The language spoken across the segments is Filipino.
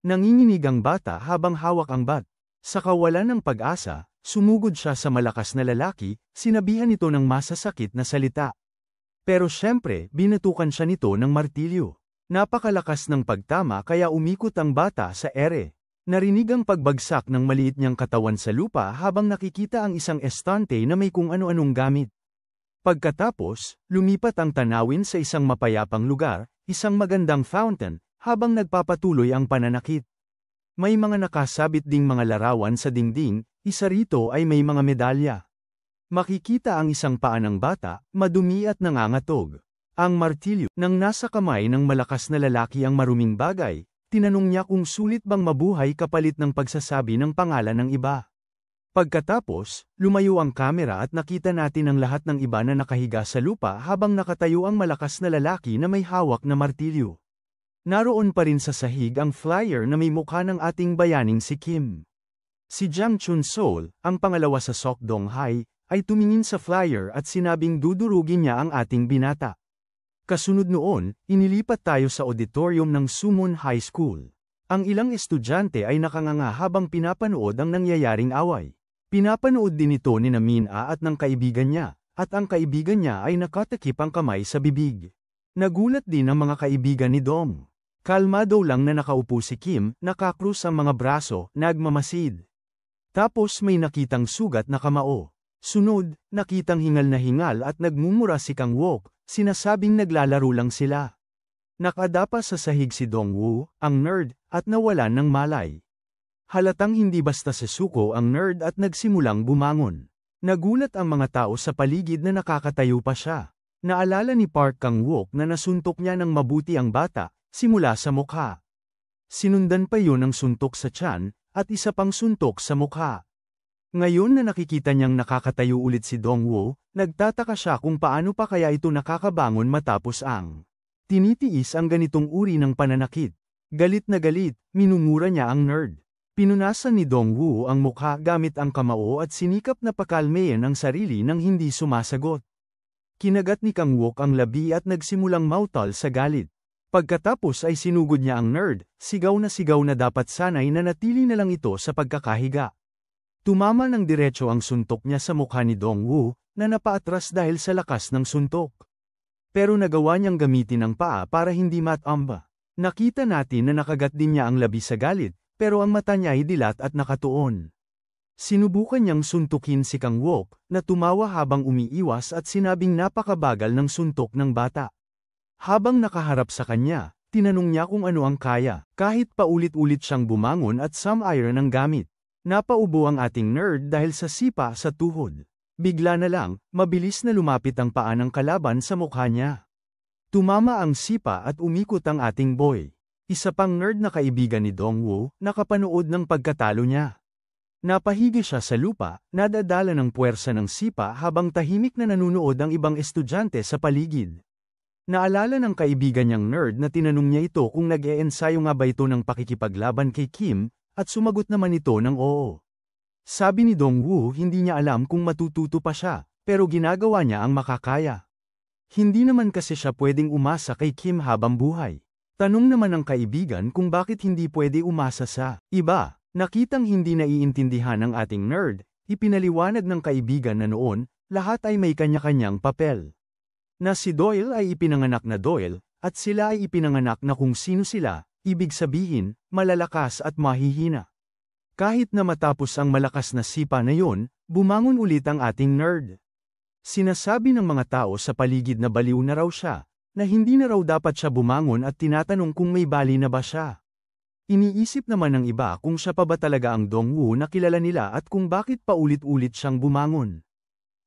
Nanginginig ang bata habang hawak ang bat. Sa kawalan ng pag-asa, sumugod siya sa malakas na lalaki, sinabihan ito ng masasakit na salita. Pero syempre, binatukan siya nito ng martilyo. Napakalakas ng pagtama kaya umikot ang bata sa ere. Narinig ang pagbagsak ng maliit niyang katawan sa lupa habang nakikita ang isang estante na may kung ano-anong gamit. Pagkatapos, lumipat ang tanawin sa isang mapayapang lugar, isang magandang fountain, habang nagpapatuloy ang pananakit. May mga nakasabit ding mga larawan sa dingding, isa rito ay may mga medalya. Makikita ang isang paa ng bata, madumi at nangangatog. Ang martilyo, nang nasa kamay ng malakas na lalaki ang maruming bagay, tinanong niya kung sulit bang mabuhay kapalit ng pagsasabi ng pangalan ng iba. Pagkatapos, lumayo ang kamera at nakita natin ang lahat ng iba na nakahiga sa lupa habang nakatayo ang malakas na lalaki na may hawak na martilyo. Naroon pa rin sa sahig ang flyer na may mukha ng ating bayaning si Kim. Si Jang Chun-sol, ang pangalawa sa Sokdong-hai, ay tumingin sa flyer at sinabing dudurugin niya ang ating binata. Kasunod noon, inilipat tayo sa auditorium ng Sumun High School. Ang ilang estudyante ay nakanganga habang pinapanood ang nangyayaring away. Pinapanood din ito ni Min-a at ng kaibigan niya, at ang kaibigan niya ay nakatakip ang kamay sa bibig. Nagulat din ang mga kaibigan ni Dong. Kalmado lang na nakaupo si Kim, nakakrus ang mga braso, nagmamasid. Tapos may nakitang sugat na kamao. Sunod, nakitang hingal na hingal at nagmumura si Kang Wook, sinasabing naglalaro lang sila. Nakadapa sa sahig si Dong-woo, ang nerd, at nawalan ng malay. Halatang hindi basta sesuko ang nerd at nagsimulang bumangon. Nagulat ang mga tao sa paligid na nakakatayo pa siya. Naalala ni Park Kang-wook na nasuntok niya ng mabuti ang bata, simula sa mukha. Sinundan pa yun ng suntok sa tiyan, at isa pang suntok sa mukha. Ngayon na nakikita niyang nakakatayo ulit si Dong-woo, nagtataka siya kung paano pa kaya ito nakakabangon matapos ang tinitiis ang ganitong uri ng pananakit. Galit na galit, minumura niya ang nerd. Pinunasan ni Dong-woo ang mukha gamit ang kamao at sinikap na pakalmeyan ang sarili nang hindi sumasagot. Kinagat ni Kang Wook ang labi at nagsimulang mautal sa galit. Pagkatapos ay sinugod niya ang nerd, sigaw na dapat sanay nanatili na lang ito sa pagkakahiga. Tumama ng diretso ang suntok niya sa mukha ni Dong-woo, na napaatras dahil sa lakas ng suntok. Pero nagawa niyang gamitin ang paa para hindi matamba. Nakita natin na nakagat din niya ang labi sa galit, pero ang mata niya ay dilat at nakatuon. Sinubukan niyang suntukin si Kang Wook, na tumawa habang umiiwas at sinabing napakabagal ng suntok ng bata. Habang nakaharap sa kanya, tinanong niya kung ano ang kaya, kahit paulit-ulit siyang bumangon at some-iron ang gamit. Napaubo ang ating nerd dahil sa sipa sa tuhod. Bigla na lang, mabilis na lumapit ang paa ng kalaban sa mukha niya. Tumama ang sipa at umikot ang ating boy. Isa pang nerd na kaibigan ni Dong-woo, nakapanood ng pagkatalo niya. Napahigi siya sa lupa, nadadala ng puwersa ng sipa habang tahimik na nanunood ang ibang estudyante sa paligid. Naalala ng kaibigan niyang nerd na tinanong niya ito kung nag-e-ensayo nga ba ito ng pakikipaglaban kay Kim, at sumagot naman ito ng oo. Sabi ni Dong-woo hindi niya alam kung matututo pa siya, pero ginagawa niya ang makakaya. Hindi naman kasi siya pwedeng umasa kay Kim habang buhay. Tanong naman ng kaibigan kung bakit hindi pwede umasa sa iba. Nakitang hindi naiintindihan ng ating nerd, ipinaliwanag ng kaibigan na noon, lahat ay may kanya-kanyang papel. Na si Doyle ay ipinanganak na Doyle, at sila ay ipinanganak na kung sino sila, ibig sabihin, malalakas at mahihina. Kahit na matapos ang malakas na sipa na yon, bumangon ulit ang ating nerd. Sinasabi ng mga tao sa paligid na baliw na raw siya, na hindi na raw dapat siya bumangon at tinatanong kung may bali na ba siya. Iniisip naman ng iba kung siya pa ba talaga ang Dong-woo na kilala nila at kung bakit paulit-ulit siyang bumangon.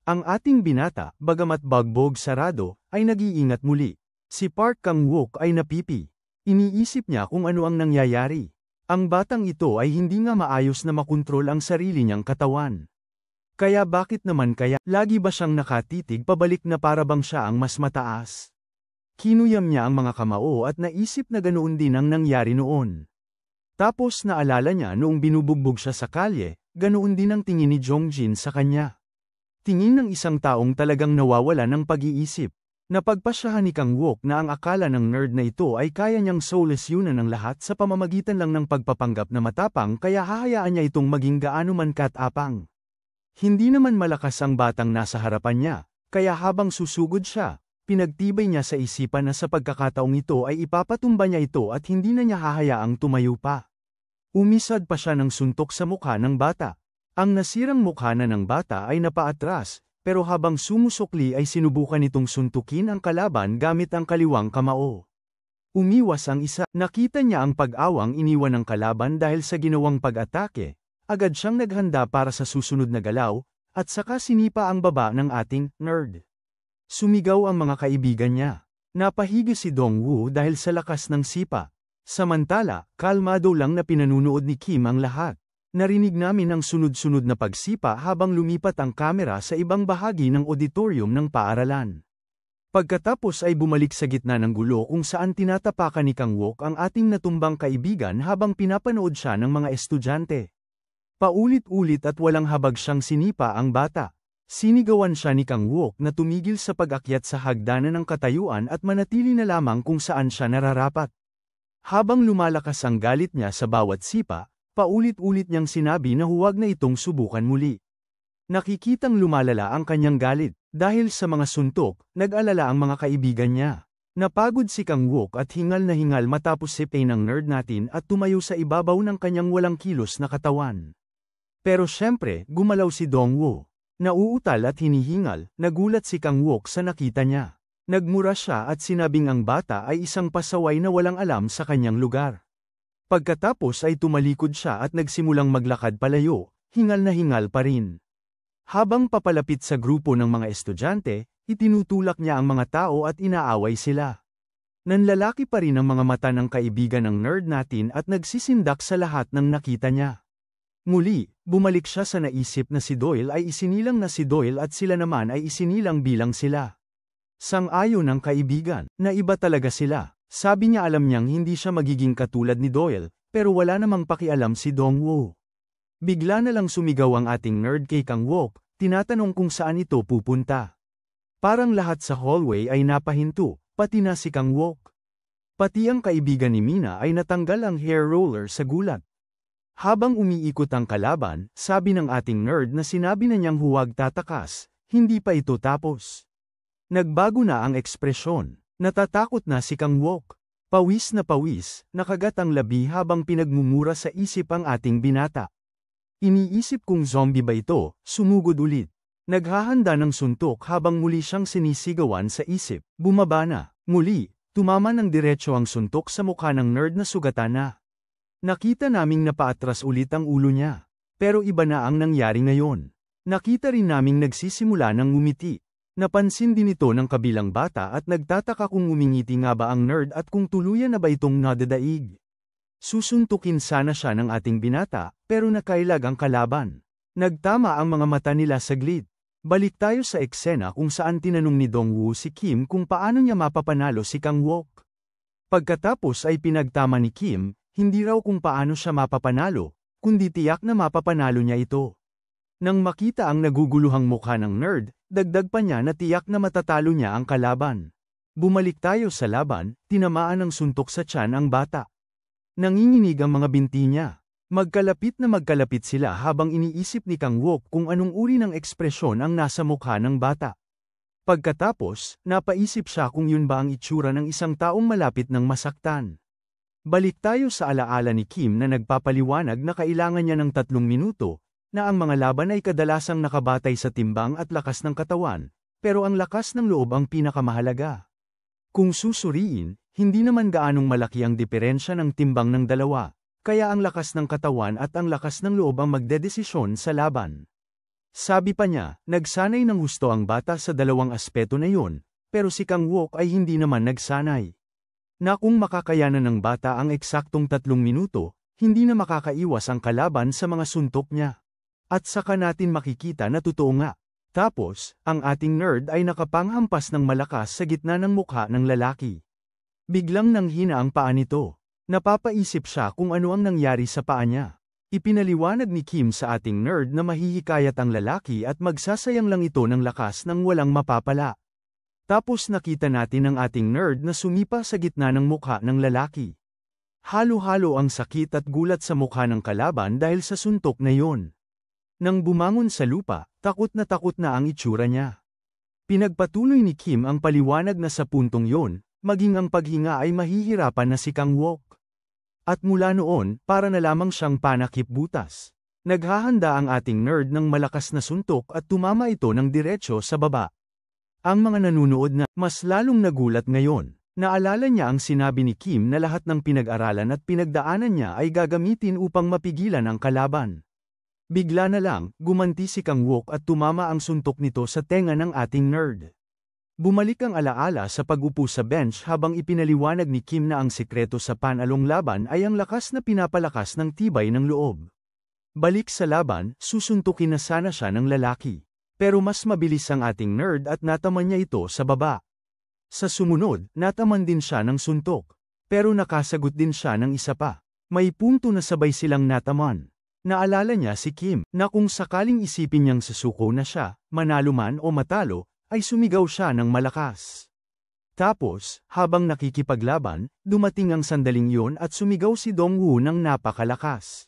Ang ating binata, bagamat bagbog sarado, ay nag-iingat muli. Si Park Kang-wook ay napipi. Iniisip niya kung ano ang nangyayari. Ang batang ito ay hindi nga maayos na makontrol ang sarili niyang katawan. Kaya bakit naman kaya, lagi ba siyang nakatitig pabalik na para bang siya ang mas mataas? Kinuyam niya ang mga kamao at naisip na ganoon din ang nangyari noon. Tapos naalala niya noong binubugbog siya sa kalye, ganoon din ang tingin ni Jongjin sa kanya. Tingin ng isang taong talagang nawawala ng pag-iisip. Napagpasyahan ni Kang Wook na ang akala ng nerd na ito ay kaya niyang solusyonan ng lahat sa pamamagitan lang ng pagpapanggap na matapang kaya hahayaan niya itong maging gaano man katapang. Hindi naman malakas ang batang nasa harapan niya, kaya habang susugod siya, pinagtibay niya sa isipan na sa pagkakataong ito ay ipapatumba niya ito at hindi na niya hahayaang tumayo pa. Umisad pa siya ng suntok sa mukha ng bata. Ang nasirang mukha na ng bata ay napaatras, pero habang sumusukli ay sinubukan nitong suntukin ang kalaban gamit ang kaliwang kamao. Umiwas ang isa. Nakita niya ang pag-awang iniwan ng kalaban dahil sa ginawang pag-atake. Agad siyang naghanda para sa susunod na galaw, at saka sinipa ang baba ng ating nerd. Sumigaw ang mga kaibigan niya. Napahiga si Dong-woo dahil sa lakas ng sipa. Samantala, kalmado lang na pinanunood ni Kim ang lahat. Narinig namin ang sunod-sunod na pagsipa habang lumipat ang kamera sa ibang bahagi ng auditorium ng paaralan. Pagkatapos ay bumalik sa gitna ng gulo kung saan tinatapakan ni Kang Wook ang ating natumbang kaibigan habang pinapanood siya ng mga estudyante. Paulit-ulit at walang habag siyang sinipa ang bata. Sinigawan siya ni Kang Wook na tumigil sa pag-akyat sa hagdanan ng katayuan at manatili na lamang kung saan siya nararapat. Habang lumalakas ang galit niya sa bawat sipa, paulit-ulit niyang sinabi na huwag na itong subukan muli. Nakikitang lumalala ang kanyang galit, dahil sa mga suntok, nag-alala ang mga kaibigan niya. Napagod si Kang Wook at hingal na hingal matapos sipin ng nerd natin at tumayo sa ibabaw ng kanyang walang kilos na katawan. Pero syempre, gumalaw si Dong-woo. Nauutal at hinihingal, nagulat si Kang Wook sa nakita niya. Nagmura siya at sinabing ang bata ay isang pasaway na walang alam sa kanyang lugar. Pagkatapos ay tumalikod siya at nagsimulang maglakad palayo, hingal na hingal pa rin. Habang papalapit sa grupo ng mga estudyante, itinutulak niya ang mga tao at inaaway sila. Nanlalaki pa rin ang mga mata ng kaibigan ng nerd natin at nagsisindak sa lahat ng nakita niya. Muli, bumalik siya sa naisip na si Doyle ay isinilang na si Doyle at sila naman ay isinilang bilang sila. Sang-ayon ng kaibigan, na iba talaga sila. Sabi niya alam niyang hindi siya magiging katulad ni Doyle, pero wala namang pakialam si Dong-woo. Bigla na lang sumigaw ang ating nerd kay Kang Wook, tinatanong kung saan ito pupunta. Parang lahat sa hallway ay napahinto, pati na si Kang Wook. Pati ang kaibigan ni Mina ay natanggal ang hair roller sa gulat. Habang umiikot ang kalaban, sabi ng ating nerd na sinabi na niyang huwag tatakas, hindi pa ito tapos. Nagbago na ang ekspresyon. Natatakot na si Kang Wook. Pawis na pawis, nakagat ang labi habang pinagmumura sa isip ang ating binata. Iniisip kung zombie ba ito, sumugod ulit. Naghahanda ng suntok habang muli siyang sinisigawan sa isip. Bumaba na. Muli, tumama ng diretso ang suntok sa mukha ng nerd na sugatan na. Nakita naming napaatras ulit ang ulo niya. Pero iba na ang nangyari ngayon. Nakita rin naming nagsisimula ng ngumiti. Napansin din ito ng kabilang bata at nagtataka kung umingiti nga ba ang nerd at kung tuluyan na ba itong nadadaig. Susuntukin sana siya ng ating binata, pero nakailag ang kalaban. Nagtama ang mga mata nila saglit. Balik tayo sa eksena kung saan tinanong ni Dong-woo si Kim kung paano niya mapapanalo si Kang Wook. Pagkatapos ay pinagtama ni Kim, hindi raw kung paano siya mapapanalo, kundi tiyak na mapapanalo niya ito. Nang makita ang naguguluhang mukha ng nerd, dagdag pa niya na tiyak na matatalo niya ang kalaban. Bumalik tayo sa laban, tinamaan ng suntok sa tiyan ang bata. Nanginginig ang mga binti niya. Magkalapit na magkalapit sila habang iniisip ni Kang Wook kung anong uri ng ekspresyon ang nasa mukha ng bata. Pagkatapos, napaisip siya kung yun ba ang itsura ng isang taong malapit ng masaktan. Balik tayo sa alaala ni Kim na nagpapaliwanag na kailangan niya ng 3 minuto, na ang mga laban ay kadalasang nakabatay sa timbang at lakas ng katawan, pero ang lakas ng loob ang pinakamahalaga. Kung susuriin, hindi naman gaanong malaki ang diferensya ng timbang ng dalawa, kaya ang lakas ng katawan at ang lakas ng loob ang magdedesisyon sa laban. Sabi pa niya, nagsanay ng husto ang bata sa dalawang aspeto na yun, pero si Kang Wook ay hindi naman nagsanay. Na kung makakayanan ng bata ang eksaktong 3 minuto, hindi na makakaiwas ang kalaban sa mga suntok niya. At saka natin makikita na totoo nga. Tapos, ang ating nerd ay nakapanghampas ng malakas sa gitna ng mukha ng lalaki. Biglang nanghina ang paa nito. Napapaisip siya kung ano ang nangyari sa paa niya. Ipinaliwanag ni Kim sa ating nerd na mahihikayat ang lalaki at magsasayang lang ito ng lakas ng walang mapapala. Tapos nakita natin ang ating nerd na sumipa sa gitna ng mukha ng lalaki. Halo-halo ang sakit at gulat sa mukha ng kalaban dahil sa suntok na yon. Nang bumangon sa lupa, takot na ang itsura niya. Pinagpatuloy ni Kim ang paliwanag na sa puntong yon, maging ang paghinga ay mahihirapan na si Kang Wook. At mula noon, para na lamang siyang panakip butas. Naghahanda ang ating nerd ng malakas na suntok at tumama ito ng diretso sa baba. Ang mga nanunood na mas lalong nagulat ngayon. Naalala niya ang sinabi ni Kim na lahat ng pinag-aralan at pinagdaanan niya ay gagamitin upang mapigilan ang kalaban. Bigla na lang, gumanti si Kang Wook at tumama ang suntok nito sa tenga ng ating nerd. Bumalik ang alaala sa pag-upo sa bench habang ipinaliwanag ni Kim na ang sikreto sa panalong laban ay ang lakas na pinapalakas ng tibay ng loob. Balik sa laban, susuntukin na sana siya ng lalaki. Pero mas mabilis ang ating nerd at nataman niya ito sa baba. Sa sumunod, nataman din siya ng suntok. Pero nakasagot din siya ng isa pa. May punto na sabay silang nataman. Naalala niya si Kim na kung sakaling isipin niyang susuko na siya, manalo man o matalo, ay sumigaw siya ng malakas. Tapos, habang nakikipaglaban, dumating ang sandaling yon at sumigaw si Dong-woo ng napakalakas.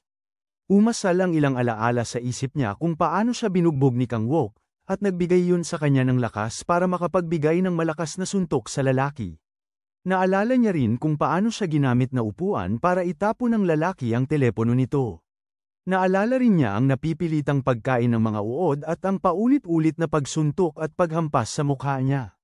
Umasal ang ilang alaala sa isip niya kung paano siya binugbog ni Kang Wook, at nagbigay yun sa kanya ng lakas para makapagbigay ng malakas na suntok sa lalaki. Naalala niya rin kung paano siya ginamit na upuan para itapon ng lalaki ang telepono nito. Naalala rin niya ang napipilitang pagkain ng mga uod at ang paulit-ulit na pagsuntok at paghampas sa mukha niya.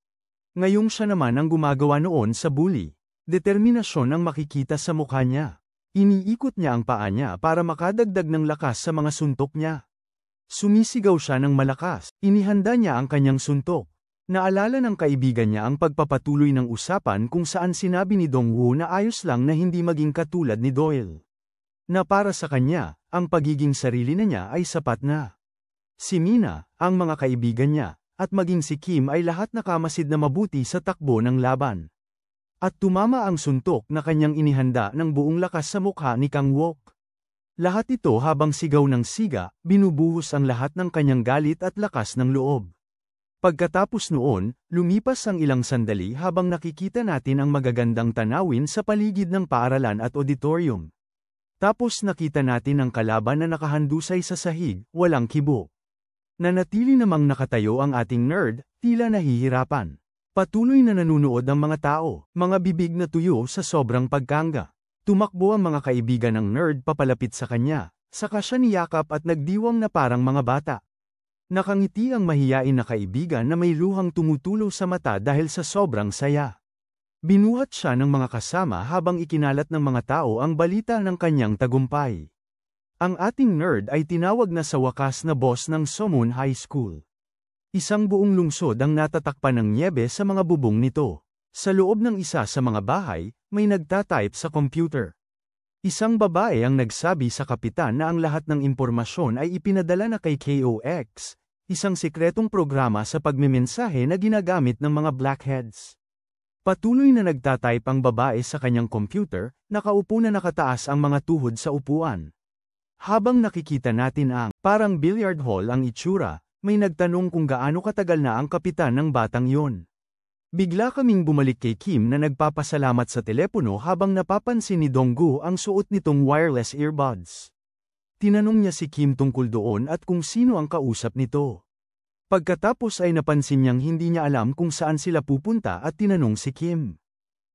Ngayong siya naman ang gumagawa noon sa bully. Determinasyon ang makikita sa mukha niya. Iniikot niya ang paa niya para makadagdag ng lakas sa mga suntok niya. Sumisigaw siya ng malakas, inihanda niya ang kanyang suntok. Naalala ng kaibigan niya ang pagpapatuloy ng usapan kung saan sinabi ni Dong-woo na ayos lang na hindi maging katulad ni Doyle. Na para sa kanya, ang pagiging sarili na niya ay sapat na. Si Mina, ang mga kaibigan niya, at maging si Kim ay lahat nakamasid na mabuti sa takbo ng laban. At tumama ang suntok na kanyang inihanda ng buong lakas sa mukha ni Kang Wook. Lahat ito habang sigaw ng siga, binubuhos ang lahat ng kanyang galit at lakas ng loob. Pagkatapos noon, lumipas ang ilang sandali habang nakikita natin ang magagandang tanawin sa paligid ng paaralan at auditorium. Tapos nakita natin ang kalaban na nakahandusay sa sahig, walang kibo. Nanatili namang nakatayo ang ating nerd, tila nahihirapan. Patuloy na nanunood ang mga tao, mga bibig na tuyo sa sobrang pagkanga. Tumakbo ang mga kaibigan ng nerd papalapit sa kanya, saka siya niyakap at nagdiwang na parang mga bata. Nakangiti ang mahiyain na kaibigan na may luhang tumutulo sa mata dahil sa sobrang saya. Binuhat siya ng mga kasama habang ikinalat ng mga tao ang balita ng kanyang tagumpay. Ang ating nerd ay tinawag na sa wakas na boss ng Somun High School. Isang buong lungsod ang natatakpan ng nyebe sa mga bubong nito. Sa loob ng isa sa mga bahay, may nagtatype sa computer. Isang babae ang nagsabi sa kapitan na ang lahat ng impormasyon ay ipinadala na kay KOX, isang sikretong programa sa pagmemensahe na ginagamit ng mga blackheads. Patuloy na nagtatype ang babae sa kanyang computer, nakaupo na nakataas ang mga tuhod sa upuan. Habang nakikita natin ang parang billiard hall ang itsura, may nagtanong kung gaano katagal na ang kapitan ng batang yon. Bigla kaming bumalik kay Kim na nagpapasalamat sa telepono habang napapansin ni Dong-gu ang suot nitong wireless earbuds. Tinanong niya si Kim tungkol doon at kung sino ang kausap nito. Pagkatapos ay napansin niyang hindi niya alam kung saan sila pupunta at tinanong si Kim.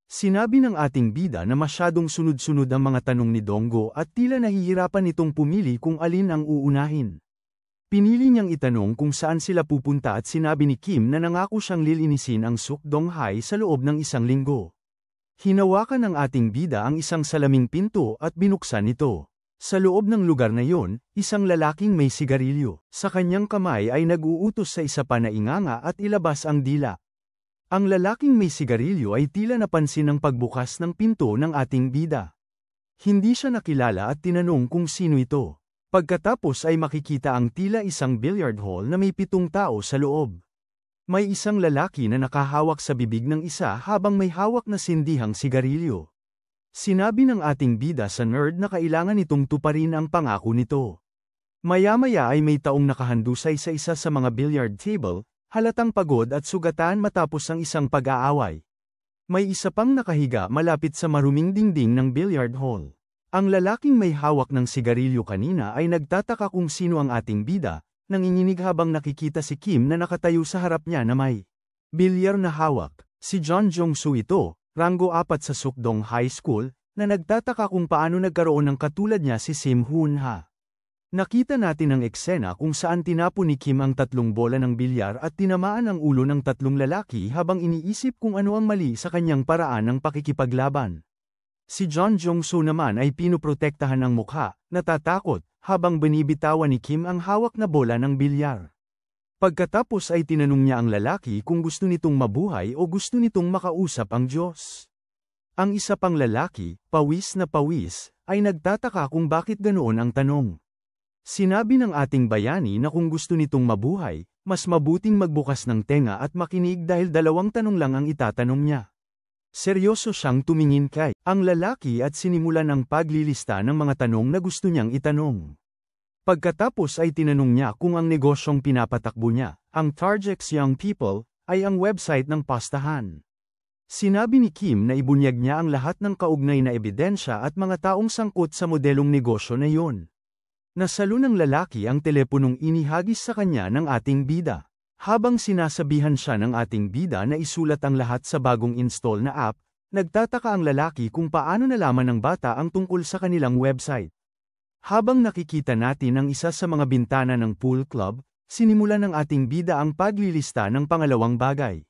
Sinabi ng ating bida na masyadong sunod-sunod ang mga tanong ni Dong-gu at tila nahihirapan itong pumili kung alin ang uunahin. Pinili niyang itanong kung saan sila pupunta at sinabi ni Kim na nangako siyang lilinisin ang Sukdong-hai sa loob ng isang linggo. Hinawakan ng ating bida ang isang salaming pinto at binuksan ito. Sa loob ng lugar na yon, isang lalaking may sigarilyo. Sa kanyang kamay ay nag-uutos sa isa pa na inganga at ilabas ang dila. Ang lalaking may sigarilyo ay tila napansin ng pagbukas ng pinto ng ating bida. Hindi siya nakilala at tinanong kung sino ito. Pagkatapos ay makikita ang tila isang billiard hall na may 7 tao sa loob. May isang lalaki na nakahawak sa bibig ng isa habang may hawak na sindihang sigarilyo. Sinabi ng ating bida sa nerd na kailangan itong tuparin ang pangako nito. Maya-maya ay may taong nakahandusay sa isa sa mga billiard table, halatang pagod at sugatan matapos ang isang pag-aaway. May isa pang nakahiga malapit sa maruming dingding ng billiard hall. Ang lalaking may hawak ng sigarilyo kanina ay nagtataka kung sino ang ating bida, nanginginig habang nakikita si Kim na nakatayo sa harap niya na may bilyar na hawak. Si John Jong-soo ito, ranggo 4 sa Sukdong High School, na nagtataka kung paano nagkaroon ng katulad niya si Sim Hoon-ha. Nakita natin ang eksena kung saan tinapon ni Kim ang 3 bola ng bilyar at tinamaan ang ulo ng 3 lalaki habang iniisip kung ano ang mali sa kanyang paraan ng pakikipaglaban. Si John Jong-soo naman ay pinoprotektahan ng mukha, natatakot, habang binibitawan ni Kim ang hawak na bola ng bilyar. Pagkatapos ay tinanong niya ang lalaki kung gusto nitong mabuhay o gusto nitong makausap ang Diyos. Ang isa pang lalaki, pawis na pawis, ay nagtataka kung bakit ganoon ang tanong. Sinabi ng ating bayani na kung gusto nitong mabuhay, mas mabuting magbukas ng tenga at makinig dahil 2 tanong lang ang itatanong niya. Seryoso siyang tumingin kay ang lalaki at sinimulan ang paglilista ng mga tanong na gusto niyang itanong. Pagkatapos ay tinanong niya kung ang negosyong pinapatakbo niya, ang Targex Young People, ay ang website ng pastahan. Sinabi ni Kim na ibunyag niya ang lahat ng kaugnay na ebidensya at mga taong sangkot sa modelong negosyo na iyon. Nasalo ng lalaki ang teleponong inihagis sa kanya ng ating bida. Habang sinasabihan siya ng ating bida na isulat ang lahat sa bagong install na app, nagtataka ang lalaki kung paano nalaman ng bata ang tungkol sa kanilang website. Habang nakikita natin ang isa sa mga bintana ng pool club, sinimulan ng ating bida ang paglilista ng pangalawang bagay.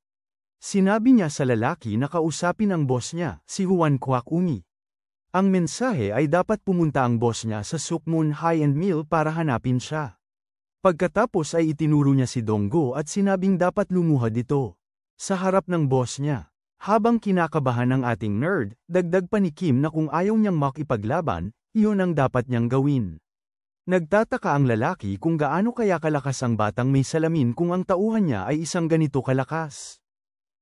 Sinabi niya sa lalaki na kausapin ang boss niya, si Juan Kwak-umi. Ang mensahe ay dapat pumunta ang boss niya sa Sukmun High-End Meal para hanapin siya. Pagkatapos ay itinuro niya si Donggo at sinabing dapat lumuhad ito. Sa harap ng boss niya. Habang kinakabahan ng ating nerd, dagdag pa ni Kim na kung ayaw niyang makipaglaban, iyon ang dapat niyang gawin. Nagtataka ang lalaki kung gaano kaya kalakas ang batang may salamin kung ang tauhan niya ay isang ganito kalakas.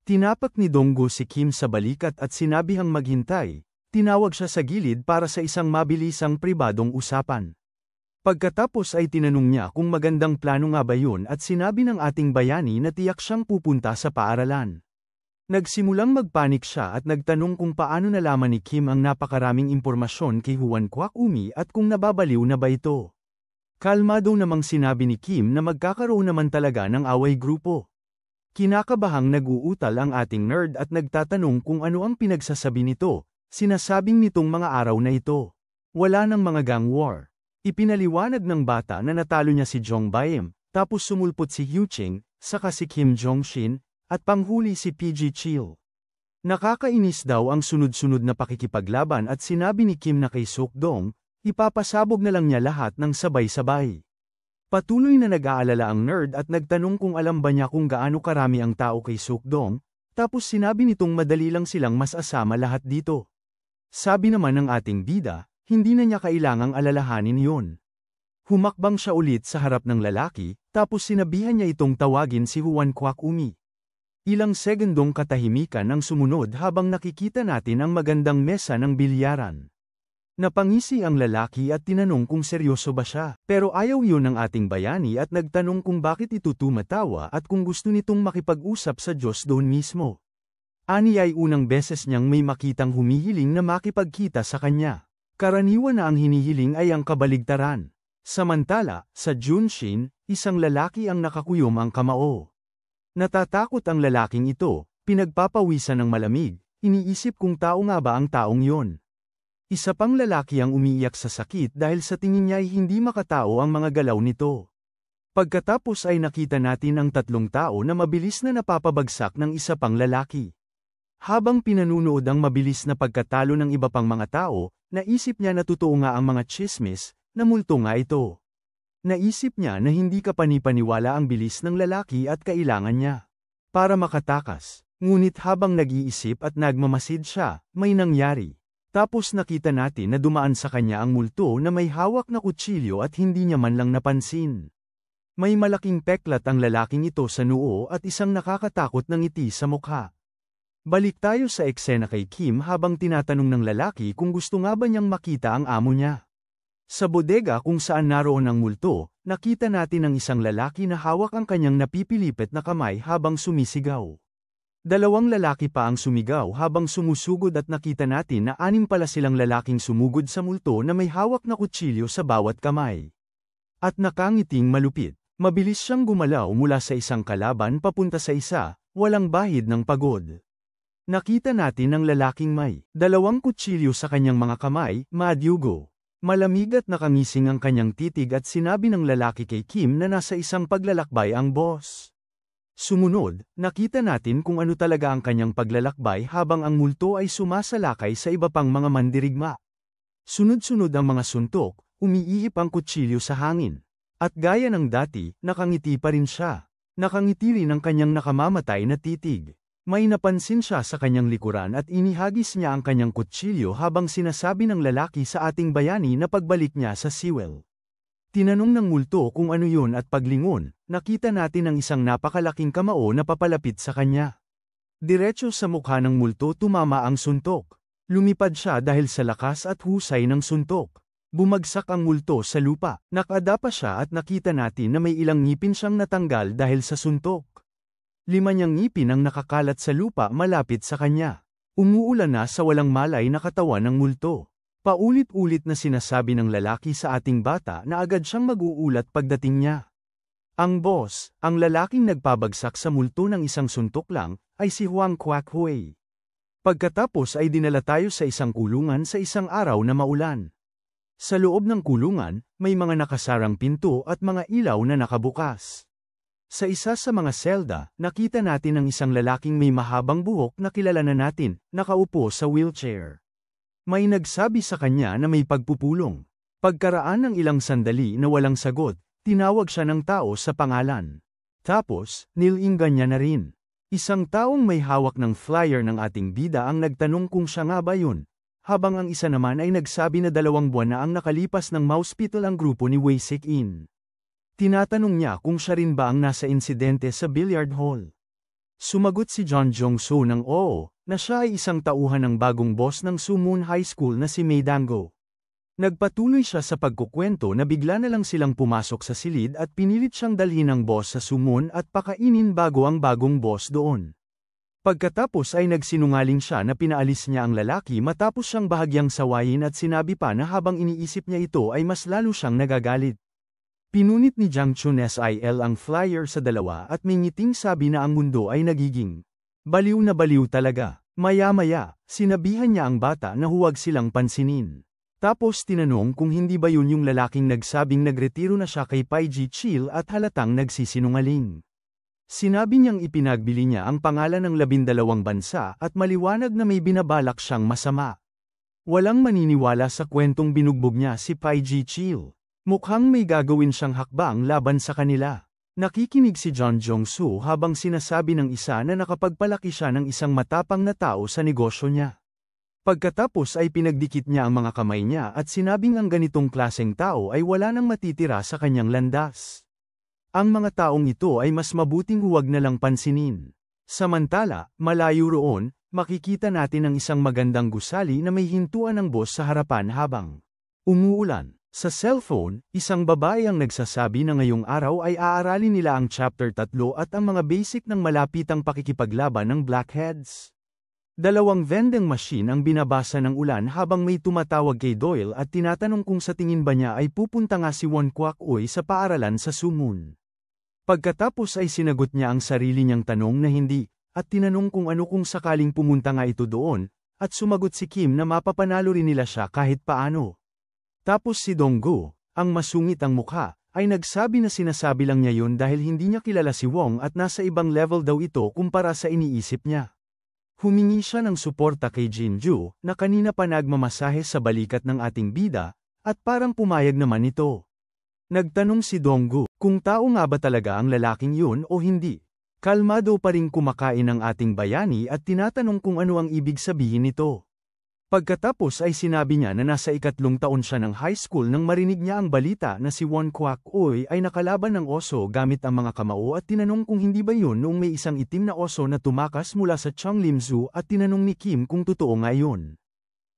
Tinapak ni Donggo si Kim sa balikat at sinabihang maghintay. Tinawag siya sa gilid para sa isang mabilisang pribadong usapan. Pagkatapos ay tinanong niya kung magandang plano nga ba yun at sinabi ng ating bayani na tiyak siyang pupunta sa paaralan. Nagsimulang magpanik siya at nagtanong kung paano nalaman ni Kim ang napakaraming impormasyon kay Juan Kwak-umi at kung nababaliw na ba ito. Kalmado namang sinabi ni Kim na magkakaroon naman talaga ng away grupo. Kinakabahang nag-uutal ang ating nerd at nagtatanong kung ano ang pinagsasabi nito. Sinasabing nitong mga araw na ito, wala ng mga gang war. Ipinaliwanag ng bata na natalo niya si Jong Baem, tapos sumulpot si Hyuching, saka si Kim Jong-shin, at panghuli si PG Chil. Nakakainis daw ang sunod-sunod na pakikipaglaban at sinabi ni Kim na kay Sukdong, ipapasabog na lang niya lahat ng sabay-sabay. Patuloy na nag-aalala ang nerd at nagtanong kung alam ba niya kung gaano karami ang tao kay Sukdong, tapos sinabi nitong madali lang silang masasama lahat dito. Sabi naman ng ating bida, hindi na niya kailangang alalahanin yun. Humakbang siya ulit sa harap ng lalaki, tapos sinabihan niya itong tawagin si Juan Kwak-umi. Ilang segundong katahimikan ang sumunod habang nakikita natin ang magandang mesa ng bilyaran. Napangisi ang lalaki at tinanong kung seryoso ba siya, pero ayaw yun ng ating bayani at nagtanong kung bakit ito tumatawa at kung gusto nitong makipag-usap sa Diyos doon mismo. Ani ay unang beses niyang may makitang humihiling na makipagkita sa kanya. Karaniwan na ang hinihiling ay ang kabaligtaran. Samantala, sa Junshin, isang lalaki ang nakakuyom ang kamao. Natatakot ang lalaking ito, pinagpapawisan ng malamig, iniisip kung tao nga ba ang taong yon. Isa pang lalaki ang umiiyak sa sakit dahil sa tingin niya ay hindi makatao ang mga galaw nito. Pagkatapos ay nakita natin ang 3 tao na mabilis na napapabagsak ng isa pang lalaki. Habang pinanunood ang mabilis na pagkatalo ng iba pang mga tao, naisip niya na totoo nga ang mga tsismis, na multo nga ito. Naisip niya na hindi kapanipaniwala ang bilis ng lalaki at kailangan niya para makatakas. Ngunit habang nag-iisip at nagmamasid siya, may nangyari. Tapos nakita natin na dumaan sa kanya ang multo na may hawak na kutsilyo at hindi niya man lang napansin. May malaking peklat ang lalaking ito sa noo at isang nakakatakot na ngiti sa mukha. Balik tayo sa eksena kay Kim habang tinatanong ng lalaki kung gusto nga ba niyang makita ang amo niya. Sa bodega kung saan naroon ang multo, nakita natin ang isang lalaki na hawak ang kanyang napipilipit na kamay habang sumisigaw. Dalawang lalaki pa ang sumigaw habang sumusugod at nakita natin na anim pala silang lalaking sumugod sa multo na may hawak na kutsilyo sa bawat kamay. At nakangiting malupit, mabilis siyang gumalaw mula sa isang kalaban papunta sa isa, walang bahid ng pagod. Nakita natin ang lalaking may dalawang kutsilyo sa kanyang mga kamay, madyugo. Malamig at nakangising ang kanyang titig at sinabi ng lalaki kay Kim na nasa isang paglalakbay ang boss. Sumunod, nakita natin kung ano talaga ang kanyang paglalakbay habang ang multo ay sumasalakay sa iba pang mga mandirigma. Sunod-sunod ang mga suntok, umiihip ang kutsilyo sa hangin. At gaya ng dati, nakangiti pa rin siya. Nakangiti rin ang kanyang nakamamatay na titig. May napansin siya sa kanyang likuran at inihagis niya ang kanyang kutsilyo habang sinasabi ng lalaki sa ating bayani na pagbalik niya sa Sewell. Tinanong ng multo kung ano yun at paglingon, nakita natin ang isang napakalaking kamao na papalapit sa kanya. Diretso sa mukha ng multo tumama ang suntok. Lumipad siya dahil sa lakas at husay ng suntok. Bumagsak ang multo sa lupa. Nakadapa siya at nakita natin na may ilang ngipin siyang natanggal dahil sa suntok. 5 niyang ngipin ang nakakalat sa lupa malapit sa kanya. Umuulan na sa walang malay na katawan ng multo. Paulit-ulit na sinasabi ng lalaki sa ating bata na agad siyang mag-uulat pagdating niya. Ang boss, ang lalaking nagpabagsak sa multo ng isang suntok lang, ay si Huang Quackhui. Pagkatapos ay dinala tayo sa isang kulungan sa isang araw na maulan. Sa loob ng kulungan, may mga nakasarang pinto at mga ilaw na nakabukas. Sa isa sa mga selda, nakita natin ang isang lalaking may mahabang buhok na kilala na natin, nakaupo sa wheelchair. May nagsabi sa kanya na may pagpupulong. Pagkaraan ng ilang sandali na walang sagot, tinawag siya ng tao sa pangalan. Tapos, nilinggan niya na rin. Isang taong may hawak ng flyer ng ating bida ang nagtanong kung siya nga ba yun, habang ang isa naman ay nagsabi na 2 buwan na ang nakalipas ng mauspital ang grupo ni Wei Sik-in. Tinatanong niya kung siya rin ba ang nasa insidente sa billiard hall. Sumagot si John Jong-soo ng oo, na siya ay isang tauhan ng bagong boss ng Sumoon High School na si Mei Dango. Nagpatuloy siya sa pagkukwento na bigla na lang silang pumasok sa silid at pinilit siyang dalhin ng boss sa Sumoon at pakainin bago ang bagong boss doon. Pagkatapos ay nagsinungaling siya na pinaalis niya ang lalaki matapos siyang bahagyang sawayin at sinabi pa na habang iniisip niya ito ay mas lalo siyang nagagalit. Pinunit ni Jang Chun Sil ang flyer sa dalawa at may ngiting sabi na ang mundo ay nagiging baliw na baliw talaga. Maya-maya, sinabihan niya ang bata na huwag silang pansinin. Tapos tinanong kung hindi ba yun yung lalaking nagsabing nagretiro na siya kay Pai Ji Chil at halatang nagsisinungaling. Sinabi niyang ipinagbili niya ang pangalan ng 12 bansa at maliwanag na may binabalak siyang masama. Walang maniniwala sa kwentong binugbog niya si Pai Ji Chil. Mukhang may gagawin siyang hakbang laban sa kanila. Nakikinig si John Jong-soo habang sinasabi ng isa na nakapagpalaki siya ng isang matapang na tao sa negosyo niya. Pagkatapos ay pinagdikit niya ang mga kamay niya at sinabing ang ganitong klaseng tao ay wala nang matitira sa kanyang landas. Ang mga taong ito ay mas mabuting huwag na lang pansinin. Samantala, malayo roon, makikita natin ang isang magandang gusali na may hintuan ng boss sa harapan habang umuulan. Sa cellphone, isang babae ang nagsasabi na ngayong araw ay aaralin nila ang Chapter 3 at ang mga basic ng malapitang pakikipaglaban ng Blackheads. 2 vending machine ang binabasa ng ulan habang may tumatawag kay Doyle at tinatanong kung sa tingin ba niya ay pupunta nga si Won Kwak-ui sa paaralan sa Sumoon. Pagkatapos ay sinagot niya ang sarili niyang tanong na hindi, at tinanong kung ano kung sakaling pumunta nga ito doon, at sumagot si Kim na mapapanalo rin nila siya kahit paano. Tapos si Donggu, ang masungit ang mukha, ay nagsabi na sinasabi lang niya yun dahil hindi niya kilala si Wong at nasa ibang level daw ito kumpara sa iniisip niya. Humingi siya ng suporta kay Jinju, na kanina pa nagmamasahe sa balikat ng ating bida, at parang pumayag naman ito. Nagtanong si Donggu, kung tao nga ba talaga ang lalaking yun o hindi. Kalmado pa ring kumakain ang ating bayani at tinatanong kung ano ang ibig sabihin nito. Pagkatapos ay sinabi niya na nasa 3 taon siya ng high school nang marinig niya ang balita na si Won Kwak-ui ay nakalaban ng oso gamit ang mga kamao at tinanong kung hindi ba yun noong may isang itim na oso na tumakas mula sa Cheonglim Zoo at tinanong ni Kim kung totoo nga yun.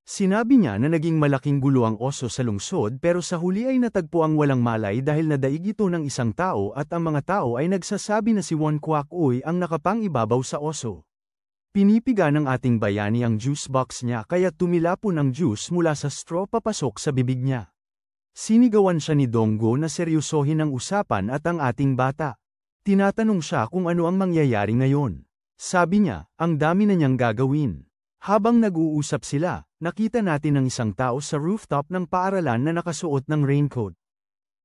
Sinabi niya na naging malaking gulo ang oso sa lungsod pero sa huli ay natagpo ang walang malay dahil nadaig ito ng isang tao at ang mga tao ay nagsasabi na si Won Kwak Uy ang nakapang-ibabaw sa oso. Pinipiga ng ating bayani ang juice box niya kaya tumilapon ang juice mula sa straw papasok sa bibig niya. Sinigawan siya ni Donggo na seryosohin ang usapan at ang ating bata. Tinatanong siya kung ano ang mangyayari ngayon. Sabi niya, ang dami na niyang gagawin. Habang nag-uusap sila, nakita natin ang isang tao sa rooftop ng paaralan na nakasuot ng raincoat.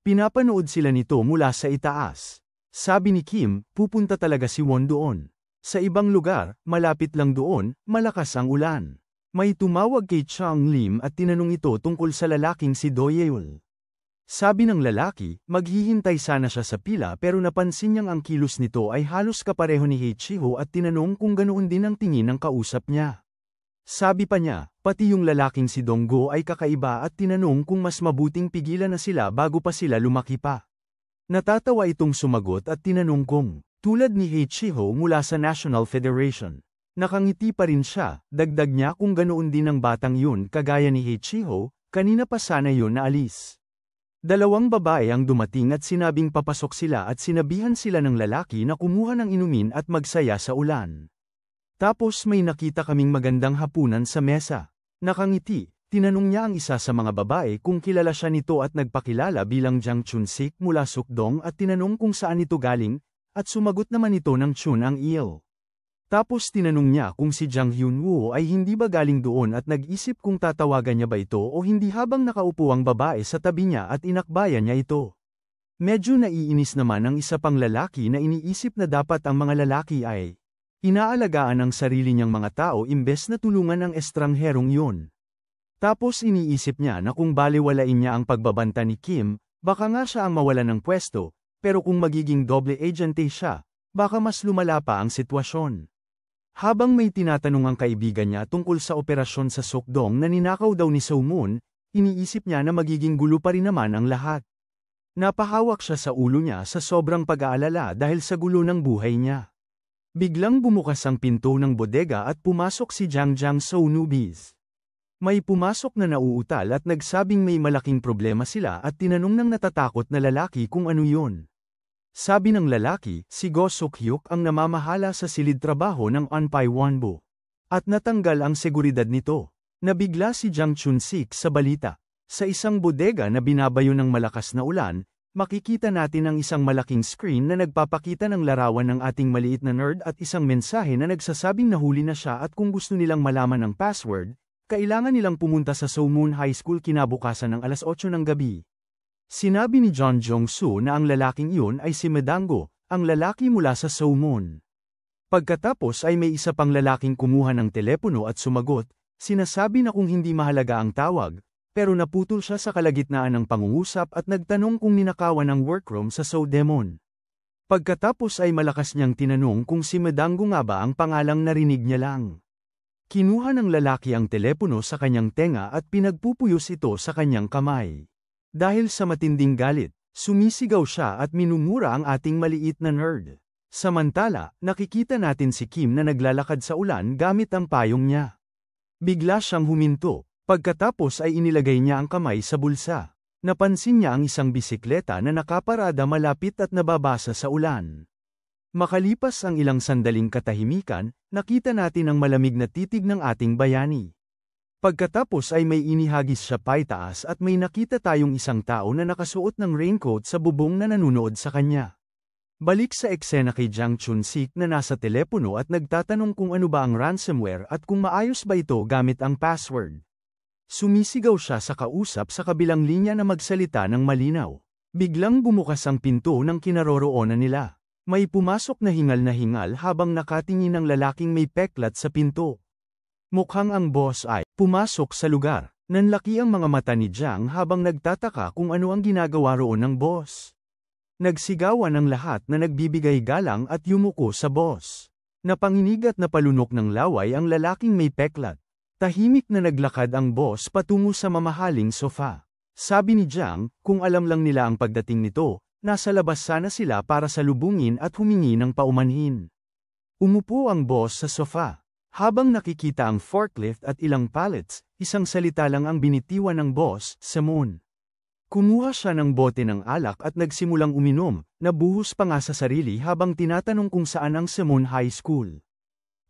Pinapanood sila nito mula sa itaas. Sabi ni Kim, pupunta talaga si Won doon. Sa ibang lugar, malapit lang doon, malakas ang ulan. May tumawag kay Chang Lim at tinanong ito tungkol sa lalaking si Do Yeol. Sabi ng lalaki, maghihintay sana siya sa pila pero napansin niyang ang kilos nito ay halos kapareho ni Hye Chi-ho at tinanong kung ganoon din ang tingin ng kausap niya. Sabi pa niya, pati yung lalaking si Donggo ay kakaiba at tinanong kung mas mabuting pigilan na sila bago pa sila lumaki pa. Natatawa itong sumagot at tinanong kung, tulad ni Hye Chi-ho mula sa National Federation. Nakangiti pa rin siya, dagdag niya kung ganoon din ang batang yun kagaya ni Hye Chi-ho, kanina pa sana yun na alis. Dalawang babae ang dumating at sinabing papasok sila at sinabihan sila ng lalaki na kumuha ng inumin at magsaya sa ulan. Tapos may nakita kaming magandang hapunan sa mesa. Nakangiti, tinanong niya ang isa sa mga babae kung kilala siya nito at nagpakilala bilang Jang Chun-sik mula Sukdong at tinanong kung saan ito galing, at sumagot naman ito ng Chun ang Il. Tapos tinanong niya kung si Jang Hyun-woo ay hindi ba galing doon at nag-isip kung tatawagan niya ba ito o hindi habang nakaupo ang babae sa tabi niya at inakbayan niya ito. Medyo naiinis naman ang isa pang lalaki na iniisip na dapat ang mga lalaki ay inaalagaan ang sarili niyang mga tao imbes na tulungan ang estrangherong yun. Tapos iniisip niya na kung balewalain niya ang pagbabanta ni Kim, baka nga siya ang mawala ng pwesto, pero kung magiging doble agente siya, baka mas lumala pa ang sitwasyon. Habang may tinatanong ang kaibigan niya tungkol sa operasyon sa Sukdong na ninakaw daw ni So-moon, iniisip niya na magiging gulo pa rin naman ang lahat. Napahawak siya sa ulo niya sa sobrang pag-aalala dahil sa gulo ng buhay niya. Biglang bumukas ang pinto ng bodega at pumasok si Jang So-nubis. May pumasok na nauutal at nagsabing may malaking problema sila at tinanong ng natatakot na lalaki kung ano yun. Sabi ng lalaki, si Go Suk-hyuk ang namamahala sa silid trabaho ng Anpai Wonbo. At natanggal ang seguridad nito. Nabigla si Jang Chun-sik sa balita. Sa isang bodega na binabayo ng malakas na ulan, makikita natin ang isang malaking screen na nagpapakita ng larawan ng ating maliit na nerd at isang mensahe na nagsasabing nahuli na siya at kung gusto nilang malaman ang password, kailangan nilang pumunta sa So-moon High School kinabukasan ng alas 8 ng gabi. Sinabi ni John Jong-soo na ang lalaking iyon ay si Medanggo, ang lalaki mula sa So-moon. Pagkatapos ay may isa pang lalaking kumuha ng telepono at sumagot, sinasabi na kung hindi mahalaga ang tawag, pero naputol siya sa kalagitnaan ng pangungusap at nagtanong kung ninakawan ang workroom sa So-demon. Pagkatapos ay malakas niyang tinanong kung si Medanggo nga ba ang pangalang narinig niya lang. Kinuha ng lalaki ang telepono sa kanyang tenga at pinagpupuyos ito sa kanyang kamay. Dahil sa matinding galit, sumisigaw siya at minumura ang ating maliit na nerd. Samantala, nakikita natin si Kim na naglalakad sa ulan gamit ang payong niya. Bigla siyang huminto. Pagkatapos ay inilagay niya ang kamay sa bulsa. Napansin niya ang isang bisikleta na nakaparada malapit at nababasa sa ulan. Makalipas ang ilang sandaling katahimikan, nakita natin ang malamig na titig ng ating bayani. Pagkatapos ay may inihagis siya paitaas at may nakita tayong isang tao na nakasuot ng raincoat sa bubong na nanunood sa kanya. Balik sa eksena kay Jang Chun-sik na nasa telepono at nagtatanong kung ano ba ang ransomware at kung maayos ba ito gamit ang password. Sumisigaw siya sa kausap sa kabilang linya na magsalita ng malinaw. Biglang bumukas ang pinto ng kinaroroonan nila. May pumasok na hingal habang nakatingin ang lalaking may peklat sa pinto. Mukhang ang boss ay pumasok sa lugar. Nanlaki ang mga mata ni Jang habang nagtataka kung ano ang ginagawa roon ng boss. Nagsigawan ang lahat na nagbibigay galang at yumuko sa boss. Napanginig at napalunok ng laway ang lalaking may peklat. Tahimik na naglakad ang boss patungo sa mamahaling sofa. Sabi ni Jang, kung alam lang nila ang pagdating nito, nasa labas sana sila para salubungin at humingi ng paumanhin. Umupo ang boss sa sofa. Habang nakikita ang forklift at ilang pallets, isang salita lang ang binitiwan ng boss, Simon. Kumuha siya ng bote ng alak at nagsimulang uminom, nabuhos pa nga sa sarili habang tinatanong kung saan ang Simon High School.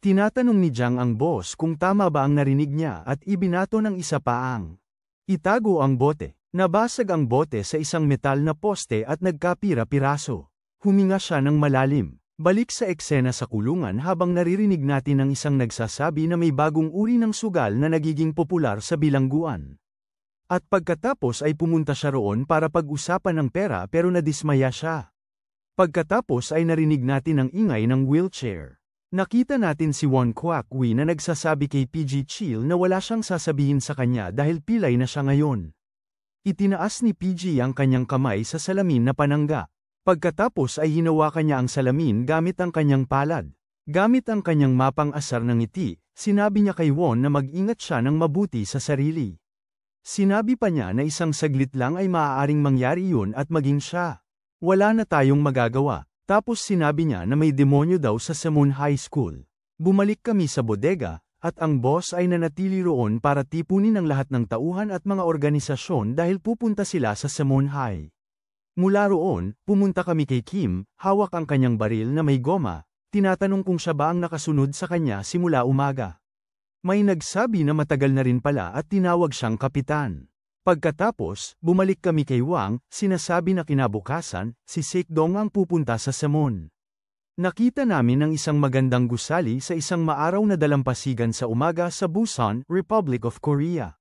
Tinatanong ni Jiang ang boss kung tama ba ang narinig niya at ibinato ng isa pa ang itago ang bote. Nabasag ang bote sa isang metal na poste at nagkapira-piraso. Huminga siya ng malalim. Balik sa eksena sa kulungan habang naririnig natin ang isang nagsasabi na may bagong uri ng sugal na nagiging popular sa bilangguan. At pagkatapos ay pumunta siya roon para pag-usapan ng pera pero nadismaya siya. Pagkatapos ay narinig natin ang ingay ng wheelchair. Nakita natin si Won Kwak Wee na nagsasabi kay PG Chill na wala siyang sasabihin sa kanya dahil pilay na siya ngayon. Itinaas ni PG ang kanyang kamay sa salamin na panangga. Pagkatapos ay hinawakan niya ang salamin gamit ang kanyang palad. Gamit ang kanyang mapang asar ng ngiti, sinabi niya kay Won na mag-ingat siya ng mabuti sa sarili. Sinabi pa niya na isang saglit lang ay maaaring mangyari yun at maging siya. Wala na tayong magagawa. Tapos sinabi niya na may demonyo daw sa Simon High School. Bumalik kami sa bodega, at ang boss ay nanatili roon para tipunin ang lahat ng tauhan at mga organisasyon dahil pupunta sila sa Simon High. Mula roon, pumunta kami kay Kim, hawak ang kanyang baril na may goma, tinatanong kung siya ba ang nakasunod sa kanya simula umaga. May nagsabi na matagal na rin pala at tinawag siyang kapitan. Pagkatapos, bumalik kami kay Wang, sinasabi na kinabukasan, si Sekdong ang pupunta sa Simon. Nakita namin ang isang magandang gusali sa isang maaraw na dalampasigan sa umaga sa Busan, Republic of Korea.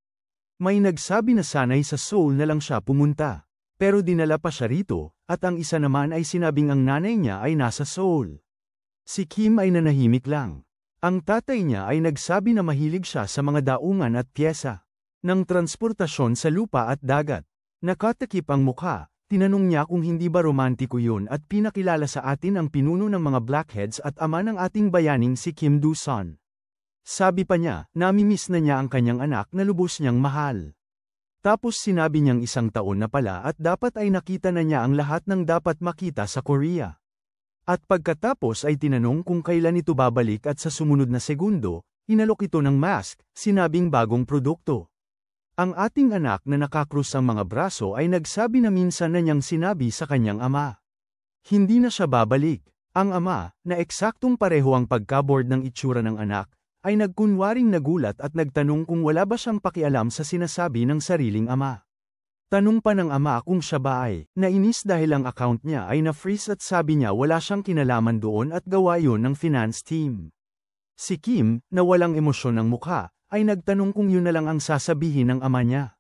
May nagsabi na sanay sa Seoul na lang siya pumunta. Pero dinala pa siya rito, at ang isa naman ay sinabing ang nanay niya ay nasa Seoul. Si Kim ay nanahimik lang. Ang tatay niya ay nagsabi na mahilig siya sa mga daungan at pyesa ng transportasyon sa lupa at dagat. Nakatakip ang mukha, tinanong niya kung hindi ba romantiko yun at pinakilala sa atin ang pinuno ng mga blackheads at ama ng ating bayaning si Kim Do-sun. Sabi pa niya, namimiss na niya ang kanyang anak na lubos niyang mahal. Tapos sinabi niyang 1 taon na pala at dapat ay nakita na niya ang lahat ng dapat makita sa Korea. At pagkatapos ay tinanong kung kailan ito babalik at sa sumunod na segundo, inalok ito ng mask, sinabing bagong produkto. Ang ating anak na nakakrus ang mga braso ay nagsabi na minsan na niyang sinabi sa kanyang ama. Hindi na siya babalik. Ang ama, na eksaktong pareho ang pagka-bored ng itsura ng anak, ay nagkunwaring nagulat at nagtanong kung wala ba siyang pakialam sa sinasabi ng sariling ama. Tanong pa ng ama kung siya ba ay nainis dahil ang account niya ay na-freeze at sabi niya wala siyang kinalaman doon at gawa yun ng finance team. Si Kim, na walang emosyon ng mukha, ay nagtanong kung yun na lang ang sasabihin ng ama niya.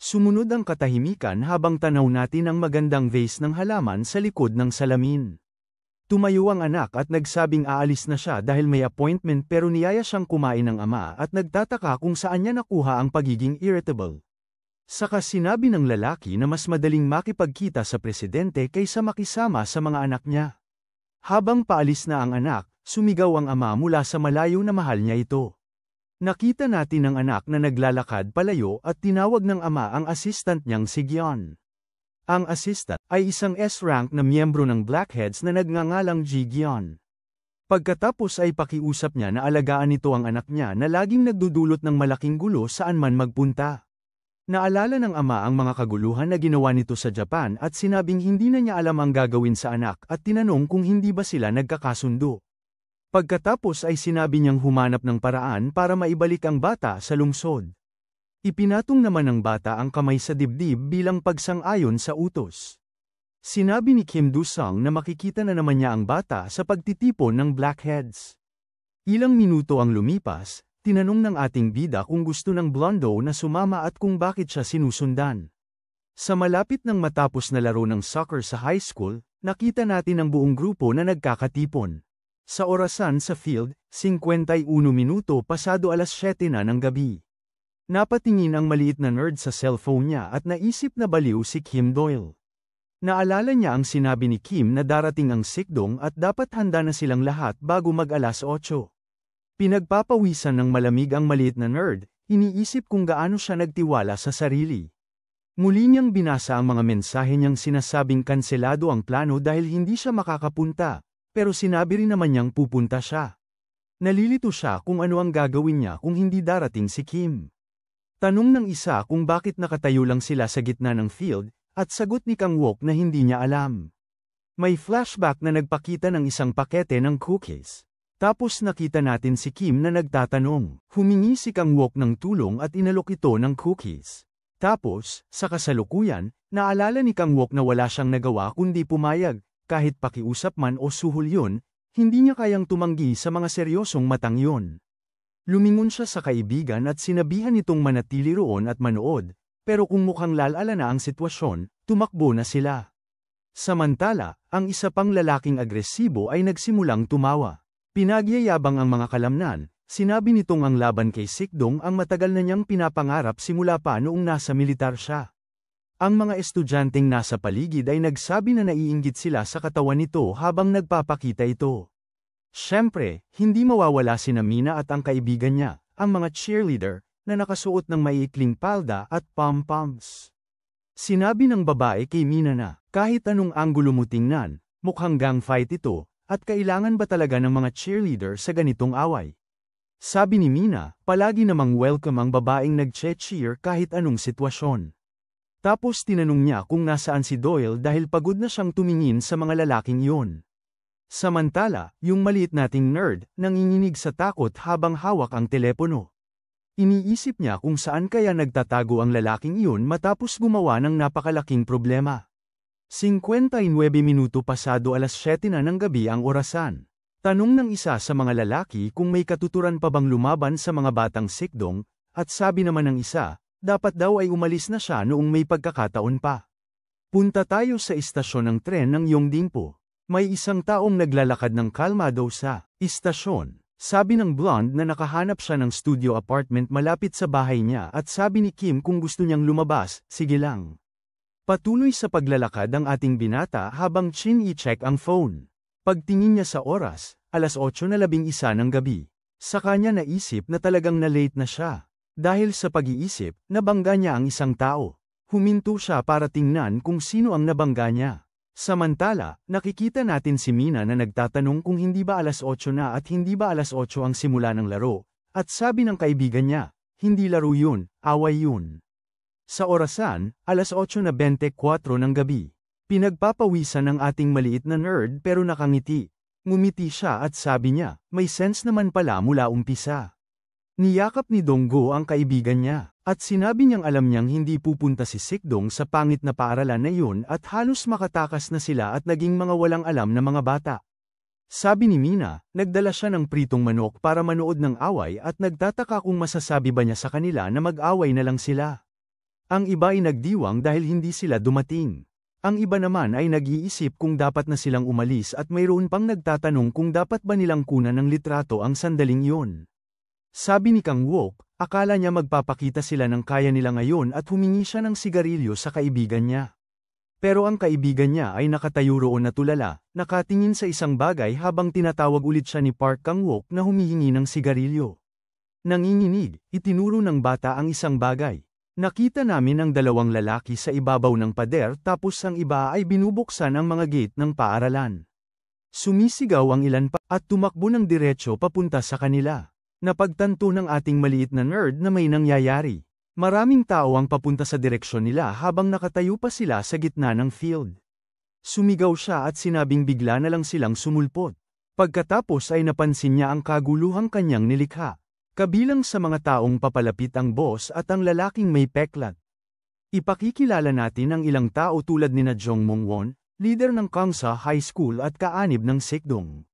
Sumunod ang katahimikan habang tanaw natin ang magandang vase ng halaman sa likod ng salamin. Tumayo ang anak at nagsabing aalis na siya dahil may appointment pero niyaya siyang kumain ng ama at nagtataka kung saan niya nakuha ang pagiging irritable. Saka sinabi ng lalaki na mas madaling makipagkita sa presidente kaysa makisama sa mga anak niya. Habang paalis na ang anak, sumigaw ang ama mula sa malayo na mahal niya ito. Nakita natin ang anak na naglalakad palayo at tinawag ng ama ang assistant niyang si Gyeon. Ang assistant ay isang S-rank na miyembro ng Blackheads na nagngangalang Ji Gyeon. Pagkatapos ay pakiusap niya na alagaan nito ang anak niya na laging nagdudulot ng malaking gulo saan man magpunta. Naalala ng ama ang mga kaguluhan na ginawa nito sa Japan at sinabing hindi na niya alam ang gagawin sa anak at tinanong kung hindi ba sila nagkakasundo. Pagkatapos ay sinabi niyang humanap ng paraan para maibalik ang bata sa lungsod. Ipinatong naman ng bata ang kamay sa dibdib bilang pagsang-ayon sa utos. Sinabi ni Kim Do-sung na makikita na naman niya ang bata sa pagtitipon ng Blackheads. Ilang minuto ang lumipas, tinanong ng ating bida kung gusto ng blondo na sumama at kung bakit siya sinusundan. Sa malapit ng matapos na laro ng soccer sa high school, nakita natin ang buong grupo na nagkakatipon. Sa orasan sa field, 51 minuto pasado 7:00 na ng gabi. Napatingin ang maliit na nerd sa cellphone niya at naisip na baliw si Kim Doyle. Naalala niya ang sinabi ni Kim na darating ang Sekdong at dapat handa na silang lahat bago mag-8:00. Pinagpapawisan ng malamig ang maliit na nerd, iniisip kung gaano siya nagtiwala sa sarili. Muli niyang binasa ang mga mensahe niyang sinasabing kanselado ang plano dahil hindi siya makakapunta, pero sinabi rin naman niyang pupunta siya. Nalilito siya kung ano ang gagawin niya kung hindi darating si Kim. Tanong ng isa kung bakit nakatayo lang sila sa gitna ng field, at sagot ni Kang Wook na hindi niya alam. May flashback na nagpakita ng isang pakete ng cookies. Tapos nakita natin si Kim na nagtatanong. Humingi si Kang Wook ng tulong at inalok ito ng cookies. Tapos, sa kasalukuyan, naalala ni Kang Wook na wala siyang nagawa kundi pumayag, kahit pakiusap man o suhol yun, hindi niya kayang tumanggi sa mga seryosong matang yun. Lumingon siya sa kaibigan at sinabihan nitong manatili roon at manood, pero kung mukhang lalala na ang sitwasyon, tumakbo na sila. Samantala, ang isa pang lalaking agresibo ay nagsimulang tumawa. Pinagyayabang ang mga kalamnan, sinabi nitong ang laban kay Sikdong ang matagal na niyang pinapangarap simula pa noong nasa militar siya. Ang mga estudyanteng nasa paligid ay nagsabi na naiinggit sila sa katawan nito habang nagpapakita ito. Siyempre, hindi mawawala sina Mina at ang kaibigan niya, ang mga cheerleader, na nakasuot ng maiikling palda at pom-poms. Sinabi ng babae kay Mina na, kahit anong anggulo mo tingnan, mukhang gang fight ito, at kailangan ba talaga ng mga cheerleader sa ganitong away? Sabi ni Mina, palagi namang welcome ang babaeng nag-cheer kahit anong sitwasyon. Tapos tinanong niya kung nasaan si Doyle dahil pagod na siyang tumingin sa mga lalaking iyon. Samantala, yung maliit nating nerd, nanginginig sa takot habang hawak ang telepono. Iniisip niya kung saan kaya nagtatago ang lalaking iyon matapos gumawa ng napakalaking problema. 59 minuto pasado alas 7 na ng gabi ang orasan. Tanong ng isa sa mga lalaki kung may katuturan pa bang lumaban sa mga batang Sikdong, at sabi naman ng isa, dapat daw ay umalis na siya noong may pagkakataon pa. Punta tayo sa istasyon ng tren ng Yongdingpo. May isang taong naglalakad ng kalmado sa istasyon. Sabi ng blonde na nakahanap siya ng studio apartment malapit sa bahay niya at sabi ni Kim kung gusto niyang lumabas, sige lang. Patuloy sa paglalakad ang ating binata habang i-check ang phone. Pagtingin niya sa oras, alas 8:11 ng gabi. Sa kanya naisip na talagang na-late na siya. Dahil sa pag-iisip, nabangga niya ang isang tao. Huminto siya para tingnan kung sino ang nabangga niya. Samantala, nakikita natin si Mina na nagtatanong kung hindi ba alas 8 na at hindi ba alas 8 ang simula ng laro, at sabi ng kaibigan niya, hindi laro yun, away yun. Sa orasan, alas 8:24 ng gabi. Pinagpapawisan ng ating maliit na nerd pero nakangiti. Ngumiti siya at sabi niya, may sense naman pala mula umpisa. Niyakap ni Donggo ang kaibigan niya, at sinabi niyang alam niyang hindi pupunta si Sikdong sa pangit na paaralan na yun at halos makatakas na sila at naging mga walang alam na mga bata. Sabi ni Mina, nagdala siya ng pritong manok para manood ng away at nagtataka kung masasabi ba niya sa kanila na mag-away na lang sila. Ang iba ay nagdiwang dahil hindi sila dumating. Ang iba naman ay nag-iisip kung dapat na silang umalis at mayroon pang nagtatanong kung dapat ba nilang kunan ng litrato ang sandaling yun. Sabi ni Kang Wook, akala niya magpapakita sila ng kaya nila ngayon at humingi siya ng sigarilyo sa kaibigan niya. Pero ang kaibigan niya ay nakatayo roon na tulala, nakatingin sa isang bagay habang tinatawag ulit siya ni Park Kang Wook na humihingi ng sigarilyo. Nanginginig, itinuro ng bata ang isang bagay. Nakita namin ang dalawang lalaki sa ibabaw ng pader tapos ang iba ay binubuksan ang mga gate ng paaralan. Sumisigaw ang ilan pa at tumakbo ng diretso papunta sa kanila. Napagtanto ng ating maliit na nerd na may nangyayari. Maraming tao ang papunta sa direksyon nila habang nakatayo pa sila sa gitna ng field. Sumigaw siya at sinabing bigla na lang silang sumulpot. Pagkatapos ay napansin niya ang kaguluhang kanyang nilikha. Kabilang sa mga taong papalapit ang boss at ang lalaking may peklat. Ipakikilala natin ang ilang tao tulad ni Jong Mongwon, leader ng Kangsa High School at kaanib ng Sikdong.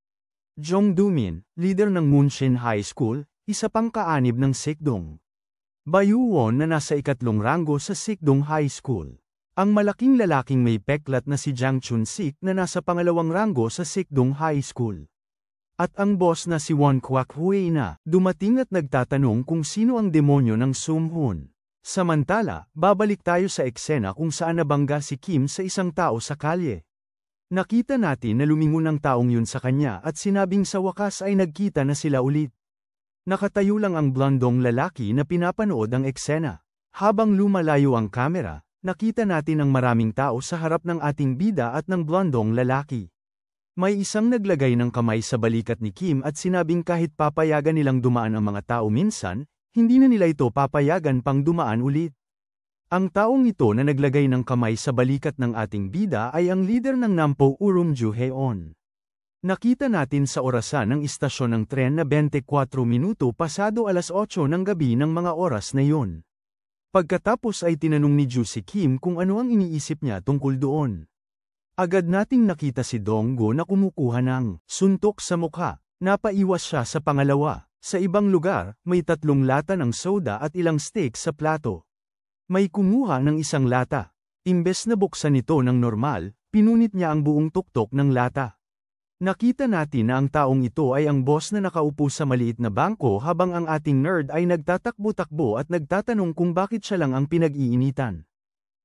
Jong Dumin, leader ng Munshin High School, isa pang kaanib ng Sikdong. Bayu Won na nasa ikatlong ranggo sa Sikdong High School. Ang malaking lalaking may peklat na si Jang Chun-sik na nasa pangalawang ranggo sa Sikdong High School. At ang boss na si Won Kwak-hui na dumating at nagtatanong kung sino ang demonyo ng Sumhun. Samantala, babalik tayo sa eksena kung saan nabangga si Kim sa isang tao sa kalye. Nakita natin na lumingon ang taong yun sa kanya at sinabing sa wakas ay nagkita na sila ulit. Nakatayo lang ang blondong lalaki na pinapanood ang eksena. Habang lumalayo ang kamera, nakita natin ang maraming tao sa harap ng ating bida at ng blondong lalaki. May isang naglagay ng kamay sa balikat ni Kim at sinabing kahit papayagan nilang dumaan ang mga tao minsan, hindi na nila ito papayagan pang dumaan ulit. Ang taong ito na naglagay ng kamay sa balikat ng ating bida ay ang lider ng Nampo Urum Juheon. Nakita natin sa orasan ng istasyon ng tren na 24 minuto pasado alas 8 ng gabi ng mga oras na yun. Pagkatapos ay tinanong ni Ju si Kim kung ano ang iniisip niya tungkol doon. Agad nating nakita si Donggo na kumukuha ng suntok sa mukha. Napaiwas siya sa pangalawa. Sa ibang lugar, may 3 lata ng soda at ilang steak sa plato. May kumuha ng isang lata. Imbes na buksan ito ng normal, pinunit niya ang buong tuktok ng lata. Nakita natin na ang taong ito ay ang boss na nakaupo sa maliit na bangko habang ang ating nerd ay nagtatakbo-takbo at nagtatanong kung bakit siya lang ang pinag-iinitan.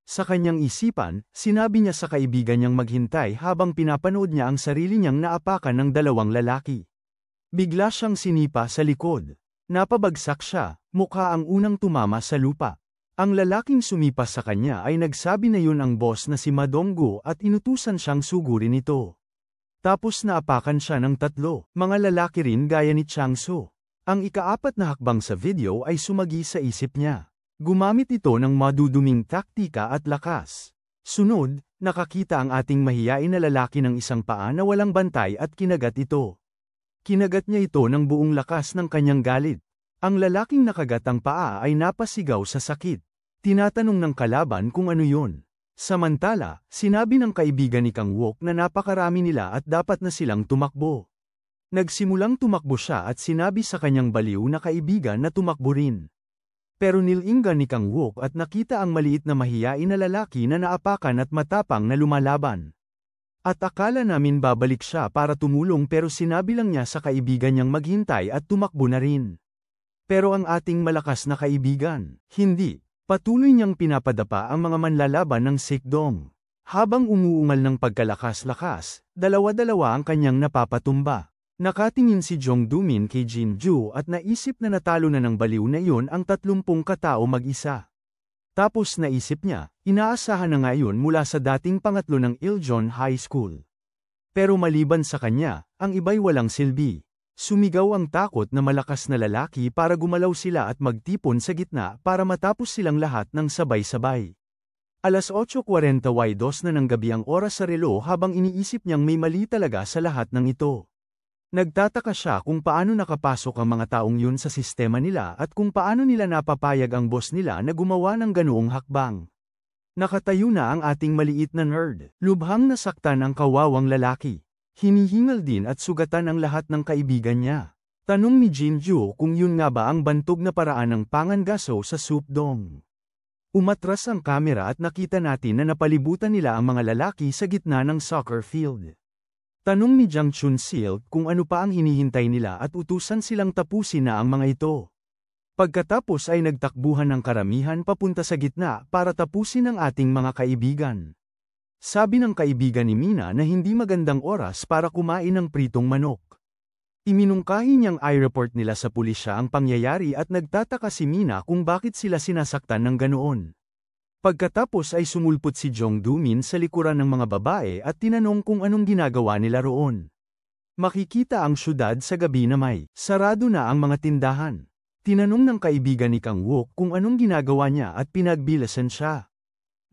Sa kanyang isipan, sinabi niya sa kaibigan niyang maghintay habang pinapanood niya ang sarili niyang naapakan ng 2 lalaki. Bigla siyang sinipa sa likod. Napabagsak siya, mukha ang unang tumama sa lupa. Ang lalaking sumipa sa kanya ay nagsabi na yun ang boss na si Madonggo at inutusan siyang sugurin ito. Tapos naapakan siya ng 3 mga lalaki rin gaya ni Changsu. Ang ika-4 na hakbang sa video ay sumagi sa isip niya. Gumamit ito ng maduduming taktika at lakas. Sunod, nakakita ang ating mahiyain na lalaki ng isang paa na walang bantay at kinagat ito. Kinagat niya ito ng buong lakas ng kanyang galit. Ang lalaking nakagat ang paa ay napasigaw sa sakit. Tinatanong ng kalaban kung ano yun. Samantala, sinabi ng kaibigan ni Kang Wook na napakarami nila at dapat na silang tumakbo. Nagsimulang tumakbo siya at sinabi sa kanyang baliw na kaibigan na tumakbo rin. Pero nilingan ni Kang Wook at nakita ang maliit na mahiyain na lalaki na naapakan at matapang na lumalaban. At akala namin babalik siya para tumulong pero sinabi lang niya sa kaibigan niyang maghintay at tumakbo na rin. Pero ang ating malakas na kaibigan, hindi. Patuloy niyang pinapadapa ang mga manlalaban ng Sikdong. Habang umuungal ng pagkalakas-lakas, dalawa-dalawa ang kanyang napapatumba. Nakatingin si Jong Dumin kay Jinju at naisip na natalo na ng baliw na iyon ang 30 katao mag-isa. Tapos naisip niya, inaasahan na ngayon mula sa dating pangatlo ng Iljon High School. Pero maliban sa kanya, ang iba'y walang silbi. Sumigaw ang takot na malakas na lalaki para gumalaw sila at magtipon sa gitna para matapos silang lahat ng sabay-sabay. Alas 8:42 na ng gabi ang oras sa relo habang iniisip niyang may mali talaga sa lahat ng ito. Nagtataka siya kung paano nakapasok ang mga taong yun sa sistema nila at kung paano nila napapayag ang boss nila na gumawa ng ganoong hakbang. Nakatayo na ang ating maliit na nerd. Lubhang nasaktan ang kawawang lalaki. Hinihingal din at sugatan ang lahat ng kaibigan niya. Tanong ni Jinju kung yun nga ba ang bantog na paraan ng pangangaso sa Supdong. Umatras ang kamera at nakita natin na napalibutan nila ang mga lalaki sa gitna ng soccer field. Tanong ni Jang Chun-sil kung ano pa ang hinihintay nila at utusan silang tapusin na ang mga ito. Pagkatapos ay nagtakbuhan ng karamihan papunta sa gitna para tapusin ang ating mga kaibigan. Sabi ng kaibigan ni Mina na hindi magandang oras para kumain ng pritong manok. Iminungkahi niyang i-report nila sa pulisya ang pangyayari at nagtataka si Mina kung bakit sila sinasaktan ng ganoon. Pagkatapos ay sumulpot si Jong Dumin sa likuran ng mga babae at tinanong kung anong ginagawa nila roon. Makikita ang syudad sa gabi na may sarado na ang mga tindahan. Tinanong ng kaibigan ni Kang Wook kung anong ginagawa niya at pinagbilasan siya.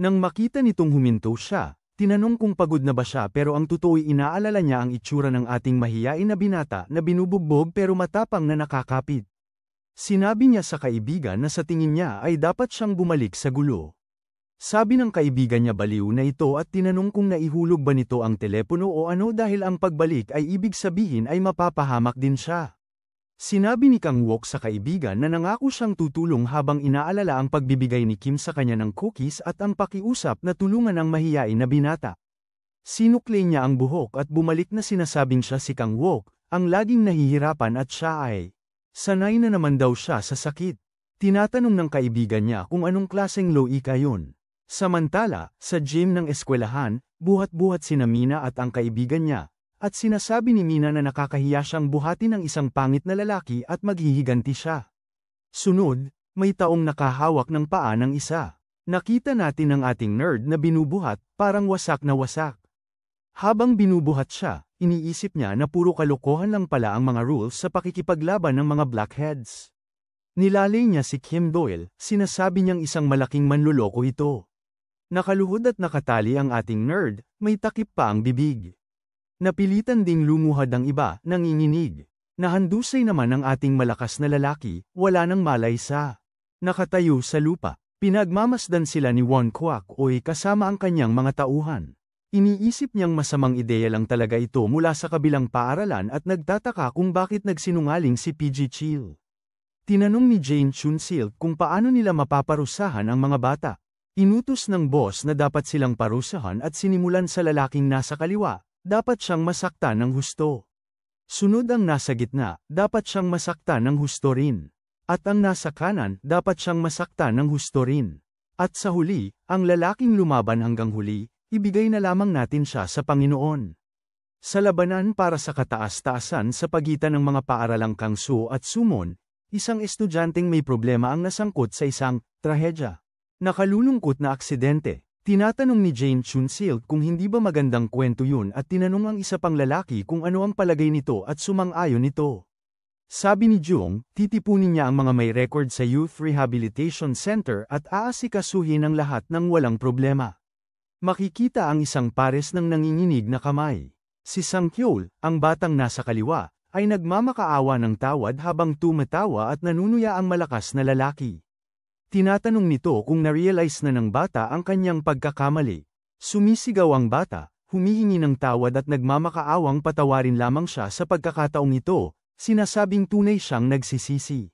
Nang makita nitong huminto siya, tinanong kung pagod na ba siya pero ang totoo'y inaalala niya ang itsura ng ating mahiyain na binata na binubugbog pero matapang na nakakapit. Sinabi niya sa kaibigan na sa tingin niya ay dapat siyang bumalik sa gulo. Sabi ng kaibigan niya baliw na ito at tinanong kung naihulog ba nito ang telepono o ano dahil ang pagbalik ay ibig sabihin ay mapapahamak din siya. Sinabi ni Kang Wook sa kaibigan na nangako siyang tutulong habang inaalala ang pagbibigay ni Kim sa kanya ng cookies at ang pakiusap na tulungan ang mahiyain na binata. Sinukli niya ang buhok at bumalik na sinasabing siya si Kang Wook, ang laging nahihirapan at siya ay sanay na naman daw siya sa sakit. Tinatanong ng kaibigan niya kung anong klaseng loika yun. Samantala, sa gym ng eskwelahan, buhat-buhat sina Mina at ang kaibigan niya, at sinasabi ni Mina na nakakahiya siyang buhatin ng isang pangit na lalaki at maghihiganti siya. Sunod, may taong nakahawak ng paa ng isa. Nakita natin ang ating nerd na binubuhat, parang wasak na wasak. Habang binubuhat siya, iniisip niya na puro kalokohan lang pala ang mga rules sa pakikipaglaban ng mga blackheads. Nilalay niya si Kim Doyle, sinasabi niyang isang malaking manloloko ito. Nakaluhod at nakatali ang ating nerd, may takip pa ang bibig. Napilitan ding lumuhad ang iba, nanginginig. Nahandusay naman ang ating malakas na lalaki, wala nang malay sa. Nakatayo sa lupa, pinagmamasdan sila ni Won Kwak Oy kasama ang kanyang mga tauhan. Iniisip niyang masamang ideya lang talaga ito mula sa kabilang paaralan at nagtataka kung bakit nagsinungaling si PG Chill. Tinanong ni Jane Chunsil kung paano nila mapaparusahan ang mga bata. Inutos ng boss na dapat silang parusahan at sinimulan sa lalaking nasa kaliwa, dapat siyang masaktan ng husto. Sunod ang nasa gitna, dapat siyang masaktan ng husto rin. At ang nasa kanan, dapat siyang masaktan ng husto rin. At sa huli, ang lalaking lumaban hanggang huli, ibigay na lamang natin siya sa Panginoon. Sa labanan para sa kataas-taasan sa pagitan ng mga paaralang Kangsu at Sumon, isang estudyanteng may problema ang nasangkot sa isang trahedya. Nakalulungkot na aksidente. Tinatanong ni Jane Chunsil kung hindi ba magandang kwento yun at tinanong ang isa pang lalaki kung ano ang palagay nito at sumang-ayon nito. Sabi ni Jung, titipunin niya ang mga may record sa Youth Rehabilitation Center at aasikasuhin ang lahat ng walang problema. Makikita ang isang pares ng nanginginig na kamay. Si Sang Hyol, ang batang nasa kaliwa, ay nagmamakaawa ng tawad habang tumatawa at nanunuya ang malakas na lalaki. Tinatanong nito kung na-realize na ng bata ang kanyang pagkakamali. Sumisigaw ang bata, humihingi ng tawad at nagmamakaawang patawarin lamang siya sa pagkakataong ito, sinasabing tunay siyang nagsisisi.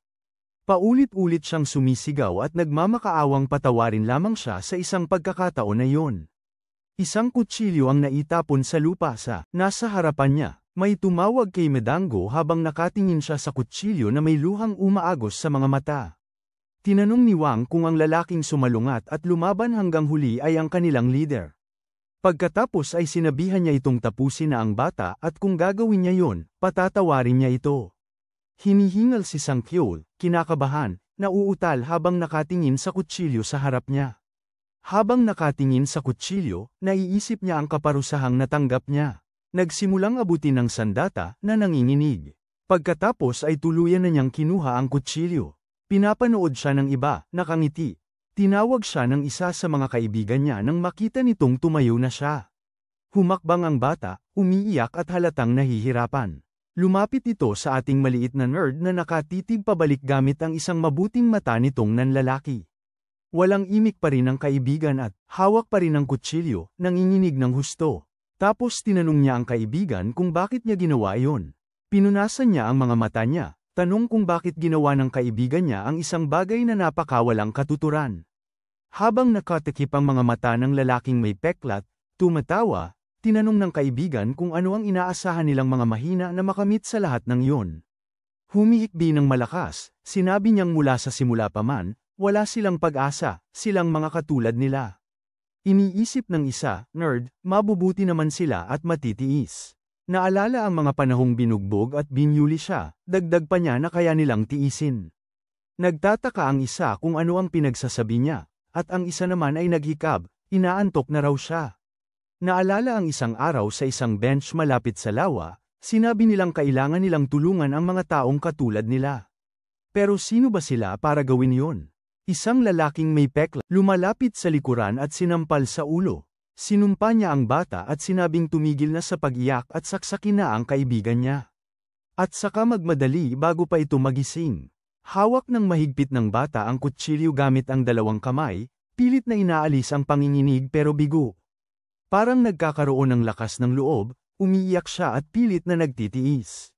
Paulit-ulit siyang sumisigaw at nagmamakaawang patawarin lamang siya sa isang pagkakataon na iyon. Isang kutsilyo ang naitapon sa lupa sa nasa harapan niya. May tumawag kay Medango habang nakatingin siya sa kutsilyo na may luhang umaagos sa mga mata. Tinanong ni Wang kung ang lalaking sumalungat at lumaban hanggang huli ay ang kanilang leader. Pagkatapos ay sinabihan niya itong tapusin na ang bata at kung gagawin niya yon, patatawarin niya ito. Hinihingal si Sang Hyol, kinakabahan, nauutal habang nakatingin sa kutsilyo sa harap niya. Habang nakatingin sa kutsilyo, naiisip niya ang kaparusahang natanggap niya. Nagsimulang abutin ng sandata na nanginginig. Pagkatapos ay tuluyan na niyang kinuha ang kutsilyo. Pinapanood siya ng iba, nakangiti. Tinawag siya ng isa sa mga kaibigan niya nang makita nitong tumayo na siya. Humakbang ang bata, umiiyak at halatang nahihirapan. Lumapit ito sa ating maliit na nerd na nakatitig pabalik gamit ang isang mabuting mata nitong nanlalaki. Walang imik pa rin ang kaibigan at hawak pa rin ang kutsilyo, nanginginig ng husto. Tapos tinanong niya ang kaibigan kung bakit niya ginawa iyon. Pinunasan niya ang mga mata niya, tanong kung bakit ginawa ng kaibigan niya ang isang bagay na napakawalang katuturan. Habang nakatakip ang mga mata ng lalaking may peklat, tumatawa, tinanong ng kaibigan kung ano ang inaasahan nilang mga mahina na makamit sa lahat ng iyon. Humihikbi ng malakas, sinabi niyang mula sa simula pa man, wala silang pag-asa, silang mga katulad nila. Iniisip ng isa, nerd, mabubuti naman sila at matitiis. Naalala ang mga panahong binugbog at binyuli siya, dagdag pa niya na kaya nilang tiisin. Nagtataka ang isa kung ano ang pinagsasabi niya, at ang isa naman ay naghikab, inaantok na raw siya. Naalala ang isang araw sa isang bench malapit sa lawa, sinabi nilang kailangan nilang tulungan ang mga taong katulad nila. Pero sino ba sila para gawin yon? Isang lalaking may pekla, lumalapit sa likuran at sinampal sa ulo. Sinumpa niya ang bata at sinabing tumigil na sa pag-iyak at saksakin na ang kaibigan niya. At saka magmadali bago pa ito magising. Hawak ng mahigpit ng bata ang kutsilyo gamit ang dalawang kamay, pilit na inaalis ang panginginig pero bigo. Parang nagkakaroon ng lakas ng loob, umiiyak siya at pilit na nagtitiis.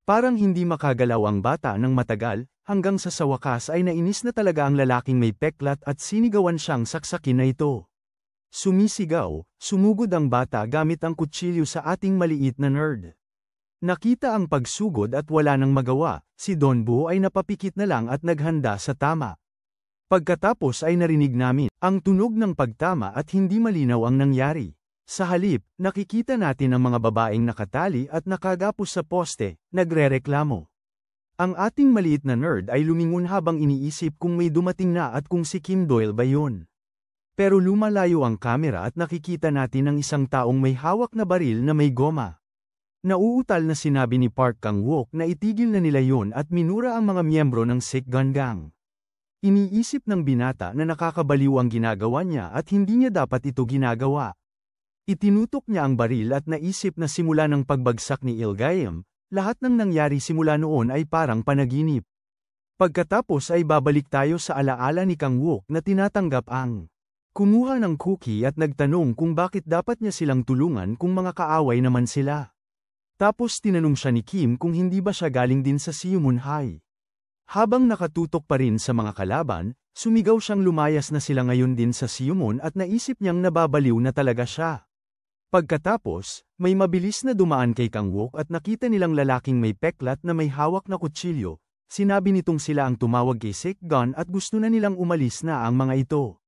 Parang hindi makagalaw ang bata ng matagal, hanggang sa wakas ay nainis na talaga ang lalaking may peklat at sinigawan siyang saksakin na ito. Sumisigaw, sumugod ang bata gamit ang kutsilyo sa ating maliit na nerd. Nakita ang pagsugod at wala nang magawa, si Donbo ay napapikit na lang at naghanda sa tama. Pagkatapos ay narinig namin ang tunog ng pagtama at hindi malinaw ang nangyari. Sa halip, nakikita natin ang mga babaeng nakatali at nakagapos sa poste, nagrereklamo. Ang ating maliit na nerd ay lumingon habang iniisip kung may dumating na at kung si Kim Doyle ba yun. Pero lumalayo ang kamera at nakikita natin ang isang taong may hawak na baril na may goma. Nauutal na sinabi ni Park Kang-wook na itigil na nila yon at minura ang mga miyembro ng Sick Gun Gang. Iniisip ng binata na nakakabaliw ang ginagawa niya at hindi niya dapat ito ginagawa. Itinutok niya ang baril at naisip na simula ng pagbagsak ni Il-gaem, lahat ng nangyari simula noon ay parang panaginip. Pagkatapos ay babalik tayo sa alaala ni Kang-wook na tinatanggap ang kumuha ng cookie at nagtanong kung bakit dapat niya silang tulungan kung mga kaaway naman sila. Tapos tinanong siya ni Kim kung hindi ba siya galing din sa Siumun High. Habang nakatutok pa rin sa mga kalaban, sumigaw siyang lumayas na sila ngayon din sa Siumun at naisip niyang nababaliw na talaga siya. Pagkatapos, may mabilis na dumaan kay Kang-wook at nakita nilang lalaking may peklat na may hawak na kutsilyo. Sinabi nitong sila ang tumawag kay Sick Gun at gusto na nilang umalis na ang mga ito.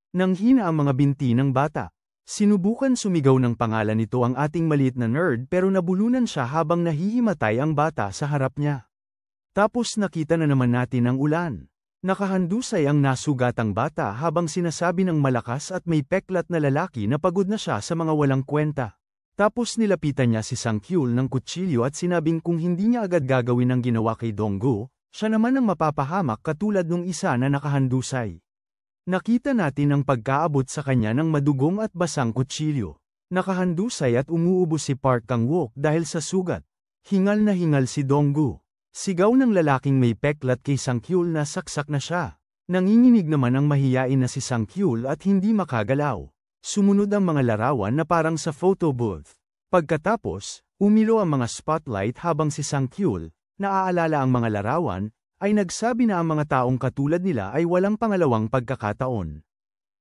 Nanghina ang mga binti ng bata. Sinubukan sumigaw ng pangalan nito ang ating maliit na nerd pero nabulunan siya habang nahihimatay ang bata sa harap niya. Tapos nakita na naman natin ang ulan. Nakahandusay ang nasugatang bata habang sinasabi ng malakas at may peklat na lalaki na pagod na siya sa mga walang kwenta. Tapos nilapitan niya si Sang-kyul ng kutsilyo at sinabing kung hindi niya agad gagawin ang ginawa kay Dong-gu, siya naman ang mapapahamak katulad nung isa na nakahandusay. Nakita natin ang pagkaabot sa kanya ng madugong at basang kutsilyo. Nakahandusay at umuubos si Park Kang-wook dahil sa sugat. Hingal na hingal si Dong-gu. Sigaw ng lalaking may peklat kay Sang-kyul na saksak na siya. Nanginginig naman ang mahiyain na si Sang-kyul at hindi makagalaw. Sumunod ang mga larawan na parang sa photo booth. Pagkatapos, umilo ang mga spotlight habang si Sang-kyul, naaalala ang mga larawan, ay nagsabi na ang mga taong katulad nila ay walang pangalawang pagkakataon.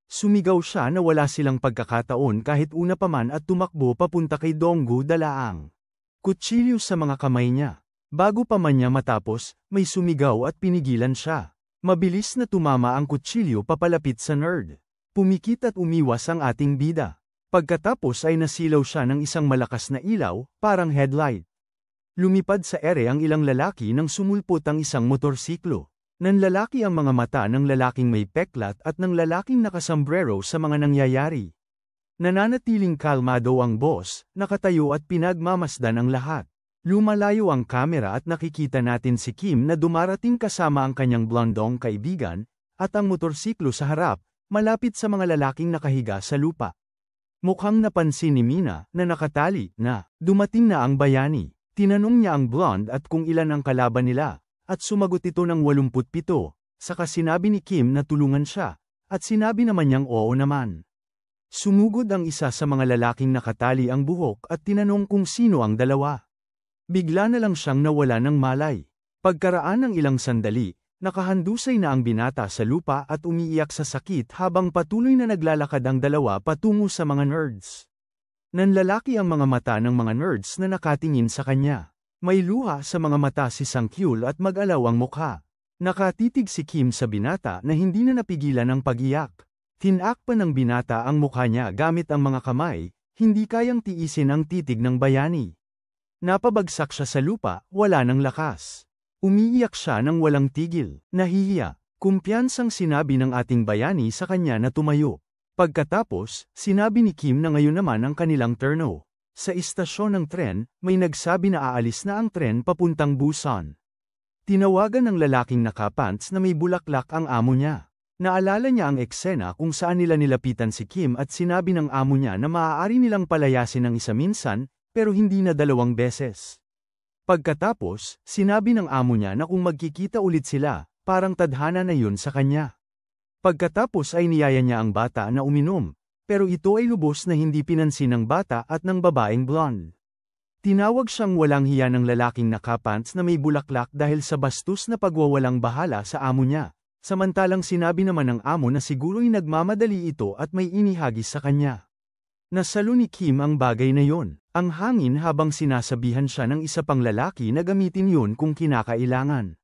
Sumigaw siya na wala silang pagkakataon kahit una pa man at tumakbo papunta kay Dong-gu dalaang kutsilyo sa mga kamay niya. Bago pa man niya matapos, may sumigaw at pinigilan siya. Mabilis na tumama ang kutsilyo papalapit sa nerd. Pumikit at umiwas ang ating bida. Pagkatapos ay nasilaw siya ng isang malakas na ilaw, parang headlight. Lumipad sa ere ang ilang lalaki nang sumulpot ang isang motorsiklo. Nanlalaki ang mga mata ng lalaking may peklat at ng lalaking nakasombrero sa mga nangyayari. Nananatiling kalmado ang boss, nakatayo at pinagmamasdan ang lahat. Lumalayo ang kamera at nakikita natin si Kim na dumarating kasama ang kanyang blondong kaibigan, at ang motorsiklo sa harap, malapit sa mga lalaking nakahiga sa lupa. Mukhang napansin ni Mina na nakatali na dumating na ang bayani. Tinanong niya ang blonde at kung ilan ang kalaban nila, at sumagot ito ng 87, saka sinabi ni Kim na tulungan siya, at sinabi naman niyang oo naman. Sumugod ang isa sa mga lalaking nakatali ang buhok at tinanong kung sino ang dalawa. Bigla na lang siyang nawala ng malay. Pagkaraan ng ilang sandali, nakahandusay na ang binata sa lupa at umiiyak sa sakit habang patuloy na naglalakad ang dalawa patungo sa mga nerds. Nanlalaki ang mga mata ng mga nerds na nakatingin sa kanya. May luha sa mga mata si Sang-kyul at mag-alaw ang mukha. Nakatitig si Kim sa binata na hindi na napigilan ang pag-iyak. Tinakpan ng binata ang mukha niya gamit ang mga kamay, hindi kayang tiisin ang titig ng bayani. Napabagsak siya sa lupa, wala ng lakas. Umiiyak siya ng walang tigil, nahihiya. Kumpiyansang sinabi ng ating bayani sa kanya na tumayo. Pagkatapos, sinabi ni Kim na ngayon naman ang kanilang turno. Sa istasyon ng tren, may nagsabi na aalis na ang tren papuntang Busan. Tinawagan ng lalaking nakapants na may bulaklak ang amo niya. Naalala niya ang eksena kung saan nila nilapitan si Kim at sinabi ng amo niya na maaari nilang palayasin ng isa minsan, pero hindi na 2 beses. Pagkatapos, sinabi ng amo niya na kung magkikita ulit sila, parang tadhana na yun sa kanya. Pagkatapos ay niyaya niya ang bata na uminom, pero ito ay lubos na hindi pinansin ng bata at ng babaeng blonde. Tinawag siyang walang hiya ng lalaking nakapants na may bulaklak dahil sa bastos na pagwawalang bahala sa amo niya, samantalang sinabi naman ng amo na siguro'y nagmamadali ito at may inihagis sa kanya. Nasalo ni Kim ang bagay na yon, ang hangin habang sinasabihan siya ng isa pang lalaki na gamitin yun kung kinakailangan.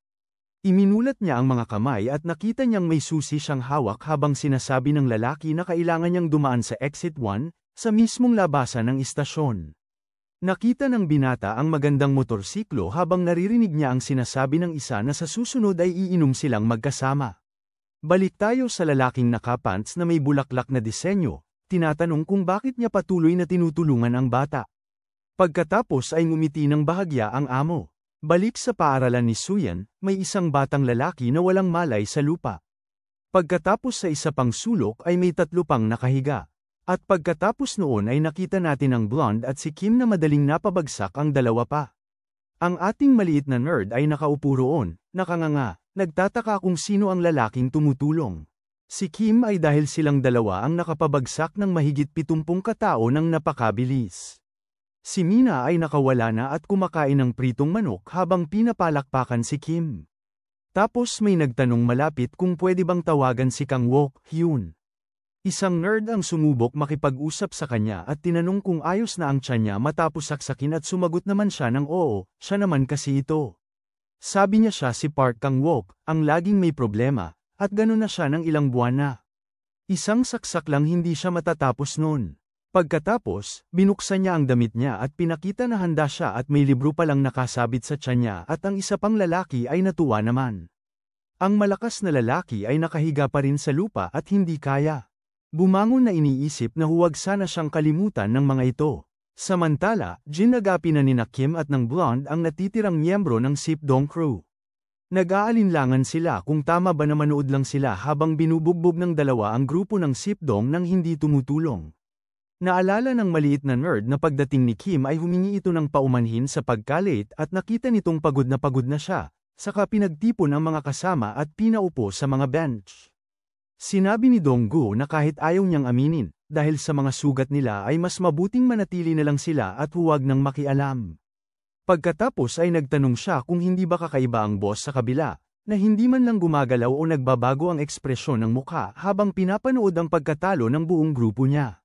Iminulat niya ang mga kamay at nakita niyang may susi siyang hawak habang sinasabi ng lalaki na kailangan niyang dumaan sa exit 1, sa mismong labasan ng istasyon. Nakita ng binata ang magandang motorsiklo habang naririnig niya ang sinasabi ng isa na sa susunod ay iinom silang magkasama. Balik tayo sa lalaking nakapants na may bulaklak na disenyo, tinatanong kung bakit niya patuloy na tinutulungan ang bata. Pagkatapos ay ngumiti ng bahagya ang amo. Balik sa paaralan ni Suyan, may isang batang lalaki na walang malay sa lupa. Pagkatapos sa isa pang sulok ay may 3 pang nakahiga. At pagkatapos noon ay nakita natin ang blonde at si Kim na madaling napabagsak ang 2 pa. Ang ating maliit na nerd ay nakaupo roon, nakanganga, nagtataka kung sino ang lalaking tumutulong. Si Kim ay dahil silang 2 ang nakapabagsak ng mahigit 70 katao ng napakabilis. Si Mina ay nakawala na at kumakain ng pritong manok habang pinapalakpakan si Kim. Tapos may nagtanong malapit kung pwede bang tawagan si Kang Wook Hyun. Isang nerd ang sumubok makipag-usap sa kanya at tinanong kung ayos na ang tiyan niya matapos saksakin at sumagot naman siya ng oo, siya naman kasi ito. Sabi niya siya si Park Kang Wook, ang laging may problema, at gano'n na siya ng ilang buwan na. Isang saksak lang hindi siya matatapos noon. Pagkatapos, binuksan niya ang damit niya at pinakita na handa siya at may libro palang nakasabit sa tiyan niya at ang isa pang lalaki ay natuwa naman. Ang malakas na lalaki ay nakahiga pa rin sa lupa at hindi kaya. Bumangon na iniisip na huwag sana siyang kalimutan ng mga ito. Samantala, ginagapi na nina Kim at ng blonde ang natitirang miyembro ng Sipdong crew. Nag-aalinlangan sila kung tama ba na manood lang sila habang binubugbog ng 2 ang grupo ng Sipdong nang hindi tumutulong. Naalala ng maliit na nerd na pagdating ni Kim ay humingi ito ng paumanhin sa pagkalate at nakita nitong pagod na siya, saka pinagtipon ang mga kasama at pinaupo sa mga bench. Sinabi ni Donggu na kahit ayaw niyang aminin, dahil sa mga sugat nila ay mas mabuting manatili na lang sila at huwag nang makialam. Pagkatapos ay nagtanong siya kung hindi ba kakaiba ang boss sa kabila, na hindi man lang gumagalaw o nagbabago ang ekspresyon ng mukha habang pinapanood ang pagkatalo ng buong grupo niya.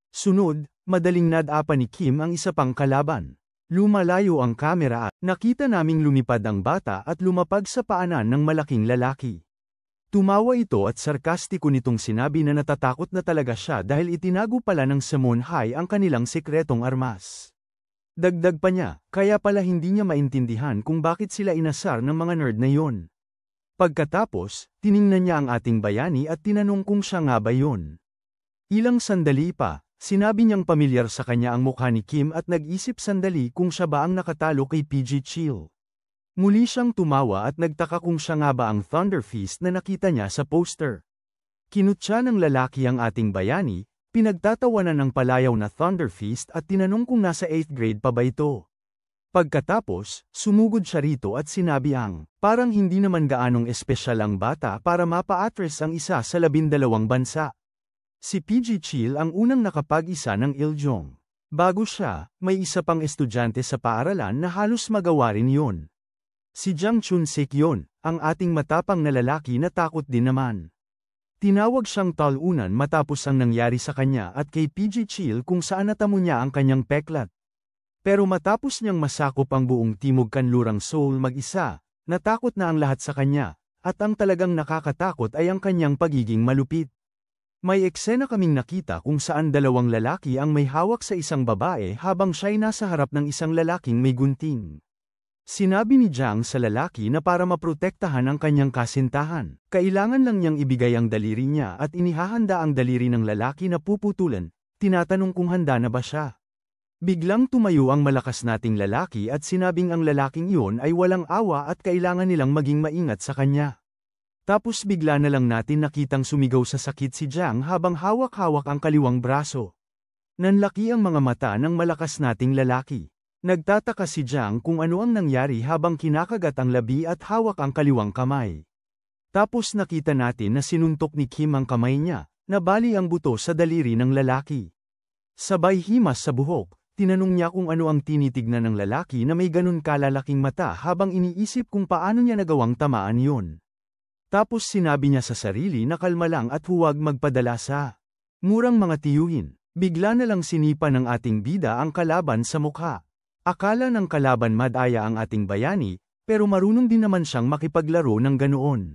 Sunod, madaling nadapa ni Kim ang isa pang kalaban. Lumalayo ang kamera at nakita naming lumipad ang bata at lumapag sa paanan ng malaking lalaki. Tumawa ito at sarkastiko nitong sinabi na natatakot na talaga siya dahil itinago pala ng Samon High ang kanilang sekretong armas. Dagdag pa niya, kaya pala hindi niya maintindihan kung bakit sila inasar ng mga nerd na yon. Pagkatapos, tiningnan niya ang ating bayani at tinanong kung siya nga ba yon. Ilang sandali pa, sinabi niyang pamilyar sa kanya ang mukha ni Kim at nag-isip sandali kung siya ba ang nakatalo kay PG Chill. Muli siyang tumawa at nagtaka kung siya nga ba ang Thunder Fist na nakita niya sa poster. Kinutya ng lalaki ang ating bayani, pinagtatawanan ng palayaw na Thunder Fist at tinanong kung nasa 8th grade pa ba ito. Pagkatapos, sumugod siya rito at sinabi ang, parang hindi naman gaanong espesyal ang bata para mapa-address ang isa sa 12 bansa. Si PG Chill ang unang nakapag-isa ng Iljong. Bago siya, may isa pang estudyante sa paaralan na halos magawa rin yun. Si Jang Chun-sik yon, ang ating matapang na lalaki na takot din naman. Tinawag siyang talunan matapos ang nangyari sa kanya at kay PG Chill kung saan natamo niya ang kanyang peklat. Pero matapos niyang masakop ang buong Timog Kanlurang Seoul mag-isa, natakot na ang lahat sa kanya, at ang talagang nakakatakot ay ang kanyang pagiging malupit. May eksena kaming nakita kung saan 2 lalaki ang may hawak sa isang babae habang siya'y nasa harap ng isang lalaking may gunting. Sinabi ni Jang sa lalaki na para maprotektahan ang kanyang kasintahan, kailangan lang niyang ibigay ang daliri niya at inihahanda ang daliri ng lalaki na puputulan, tinatanong kung handa na ba siya. Biglang tumayo ang malakas nating lalaki at sinabing ang lalaking iyon ay walang awa at kailangan nilang maging maingat sa kanya. Tapos bigla na lang natin nakitang sumigaw sa sakit si Jang habang hawak-hawak ang kaliwang braso. Nanlaki ang mga mata ng malakas nating lalaki. Nagtataka si Jang kung ano ang nangyari habang kinakagat ang labi at hawak ang kaliwang kamay. Tapos nakita natin na sinuntok ni Kim ang kamay niya, nabali ang buto sa daliri ng lalaki. Sabay himas sa buhok, tinanong niya kung ano ang tinitignan ng lalaki na may ganun kalalaking mata habang iniisip kung paano niya nagawang tamaan yun. Tapos sinabi niya sa sarili na kalma lang at huwag magpadala sa murang mga tiyuhin. Bigla na lang sinipa ng ating bida ang kalaban sa mukha. Akala ng kalaban madaya ang ating bayani, pero marunong din naman siyang makipaglaro ng ganoon.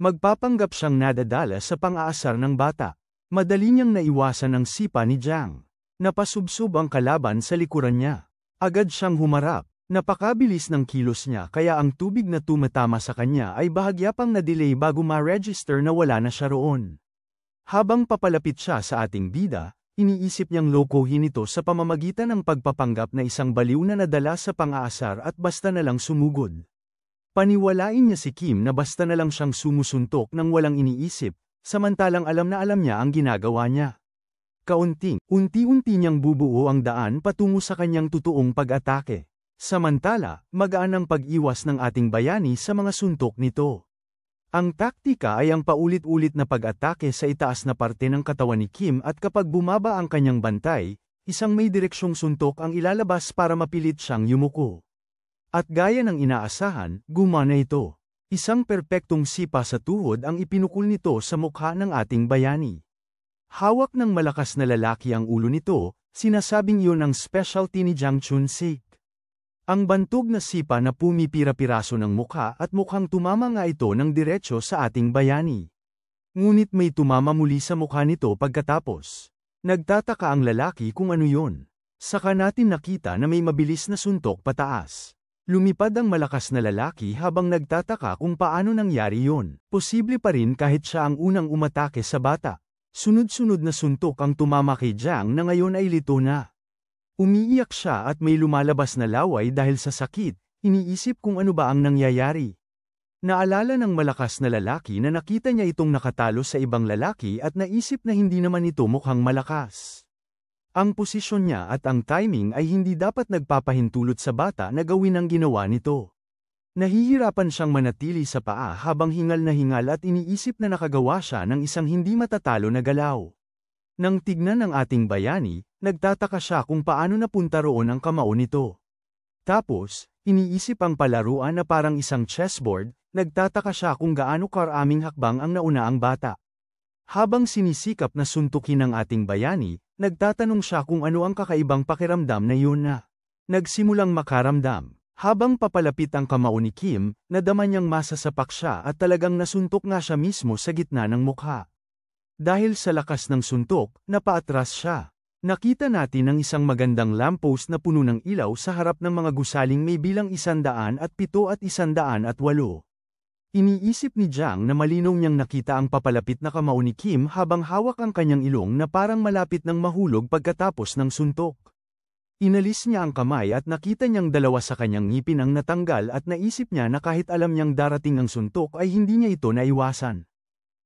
Magpapanggap siyang nadadala sa pang-aasar ng bata. Madali niyang naiwasan ang sipa ni Jang. Napasubsob ang kalaban sa likuran niya. Agad siyang humarap. Napakabilis ng kilos niya kaya ang tubig na tumatama sa kanya ay bahagya pang na-delay bago ma-register na wala na siya roon. Habang papalapit siya sa ating bida, iniisip niyang lokohin ito sa pamamagitan ng pagpapanggap na isang baliw na nadala sa pang-aasar at basta na lang sumugod. Paniwalain niya si Kim na basta na lang siyang sumusuntok nang walang iniisip, samantalang alam na alam niya ang ginagawa niya. Unti-unti niyang bubuo ang daan patungo sa kanyang totoong pag-atake. Samantala, magaan ang pag-iwas ng ating bayani sa mga suntok nito. Ang taktika ay ang paulit-ulit na pag-atake sa itaas na parte ng katawan ni Kim at kapag bumaba ang kanyang bantay, isang may direksyong suntok ang ilalabas para mapilit siyang yumuko. At gaya ng inaasahan, gumana ito. Isang perpektong sipa sa tuhod ang ipinukul nito sa mukha ng ating bayani. Hawak ng malakas na lalaki ang ulo nito, sinasabing iyon ang specialty ni Jang Chun-sik. Ang bantog na sipa na pumipira-piraso ng mukha at mukhang tumama nga ito ng diretso sa ating bayani. Ngunit may tumama muli sa mukha nito pagkatapos. Nagtataka ang lalaki kung ano yun. Saka natin nakita na may mabilis na suntok pataas. Lumipad ang malakas na lalaki habang nagtataka kung paano nangyari yun. Posible pa rin kahit siya ang unang umatake sa bata. Sunod-sunod na suntok ang tumama kay Jang na ngayon ay lito na. Umiiyak siya at may lumalabas na laway dahil sa sakit, iniisip kung ano ba ang nangyayari. Naalala ng malakas na lalaki na nakita niya itong nakatalo sa ibang lalaki at naisip na hindi naman ito mukhang malakas. Ang posisyon niya at ang timing ay hindi dapat nagpapahintulot sa bata na gawin ang ginawa nito. Nahihirapan siyang manatili sa paa habang hingal na hingal at iniisip na nakagawa siya ng isang hindi matatalo na galaw. Nang tignan ng ating bayani, nagtataka siya kung paano napunta roon ang kamao nito. Tapos, iniisip ang palaruan na parang isang chessboard, nagtataka siya kung gaano karaming hakbang ang nauna ang bata. Habang sinisikap na suntukin ng ating bayani, nagtatanong siya kung ano ang kakaibang pakiramdam na yun na. Nagsimulang makaramdam. Habang papalapit ang kamao ni Kim, nadama niyang masasapak siya at talagang nasuntok nga siya mismo sa gitna ng mukha. Dahil sa lakas ng suntok, napaatras siya. Nakita natin ang isang magandang lamppost na puno ng ilaw sa harap ng mga gusaling may bilang 107 at 108. Iniisip ni Jang na malinaw niyang nakita ang papalapit na kamao ni Kim habang hawak ang kanyang ilong na parang malapit ng mahulog pagkatapos ng suntok. Inalis niya ang kamay at nakita niyang dalawa sa kanyang ngipin ang natanggal at naisip niya na kahit alam niyang darating ang suntok ay hindi niya ito naiwasan.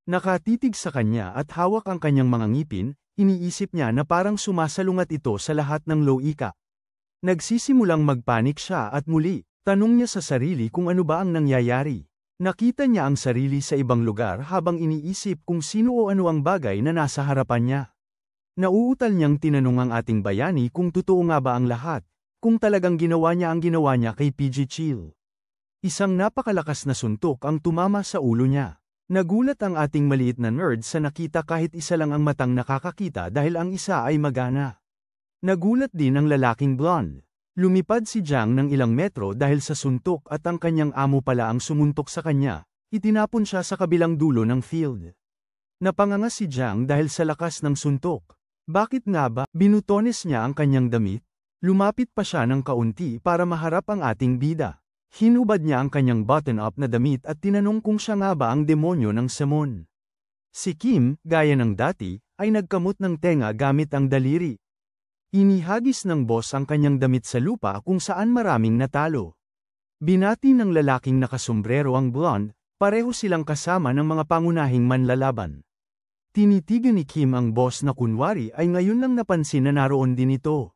Nakatitig sa kanya at hawak ang kanyang mga ngipin, iniisip niya na parang sumasalungat ito sa lahat ng loika. Nagsisimulang magpanik siya at muli, tanong niya sa sarili kung ano ba ang nangyayari. Nakita niya ang sarili sa ibang lugar habang iniisip kung sino o ano ang bagay na nasa harapan niya. Nauutal niyang tinanong ang ating bayani kung totoo nga ba ang lahat, kung talagang ginawa niya ang ginawa niya kay PG Chill. Isang napakalakas na suntok ang tumama sa ulo niya. Nagulat ang ating maliit na nerd sa nakita kahit isa lang ang matang nakakakita dahil ang isa ay magana. Nagulat din ang lalaking blonde. Lumipad si Jang ng ilang metro dahil sa suntok at ang kanyang amo pala ang sumuntok sa kanya, itinapon siya sa kabilang dulo ng field. Napanganga si Jang dahil sa lakas ng suntok. Bakit nga ba? Binutones niya ang kanyang damit. Lumapit pa siya ng kaunti para maharap ang ating bida. Hinubad niya ang kanyang button-up na damit at tinanong kung siya nga ba ang demonyo ng Samon. Si Kim, gaya ng dati, ay nagkamot ng tenga gamit ang daliri. Inihagis ng boss ang kanyang damit sa lupa kung saan maraming natalo. Binati ng lalaking nakasombrero ang blonde, pareho silang kasama ng mga pangunahing manlalaban. Tinitigan ni Kim ang boss na kunwari ay ngayon lang napansin na naroon din ito.